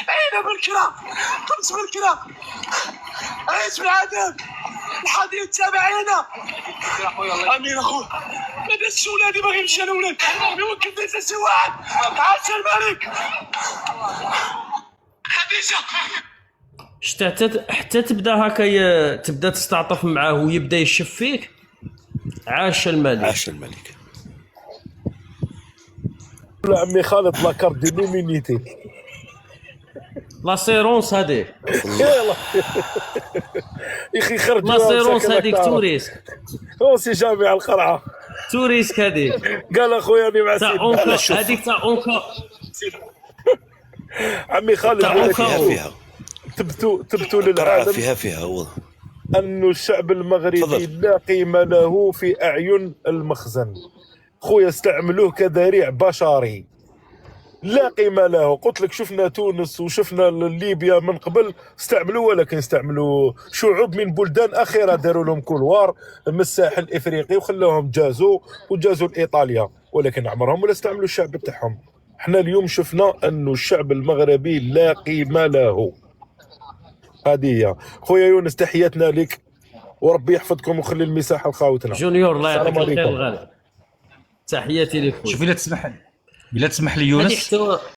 Speaker 10: عينا بالكرا، قمت بالكرا، عيش بالعذاب، الحديد تابعينا. امين اخويا، ما دازش ولادي باغي يمشي لولاد، يوكل داز شي واحد، عاش الملك. خديجه
Speaker 1: حتى تبدا هكا تبدا تستعطف معاه ويبدا يشف فيك. عاش الملك.
Speaker 8: عاش الملك.
Speaker 22: عمي خالد لاكارت دي لومينيتي
Speaker 1: لا سيرونس هذيك.
Speaker 22: يلا يا اخي خرج
Speaker 1: لا سيرونس هذيك توريسك،
Speaker 22: سي جامع القرعه
Speaker 1: توريسك هذيك.
Speaker 22: قال اخويا انا مع سيدي
Speaker 1: هذيك تاع اونكا.
Speaker 22: عمي خالد
Speaker 8: فيها
Speaker 22: تبتوا للعالم
Speaker 8: فيها هو
Speaker 22: أن الشعب المغربي لا قيمة له في أعين المخزن. خويا استعملوه كذريع بشري،
Speaker 12: لا قيمة له. قلت لك شفنا تونس وشفنا ليبيا من قبل استعملوا، ولكن استعملوا شعوب من بلدان أخرى داروا لهم كولوار من الساحل الإفريقي وخلاهم وجازوا لإيطاليا، ولكن عمرهم ولا استعملوا الشعب تاعهم. احنا اليوم شفنا أنه الشعب المغربي لا قيمة له. هذه هي. خويا يونس تحياتنا لك وربي يحفظكم وخلي المساحة لخاوتنا.
Speaker 1: جونيور الله يعطيك
Speaker 12: السلام
Speaker 1: الخير
Speaker 12: عليكم.
Speaker 1: الغالي، تحياتي لك خويا.
Speaker 9: شوف الا تسمح لي يونس،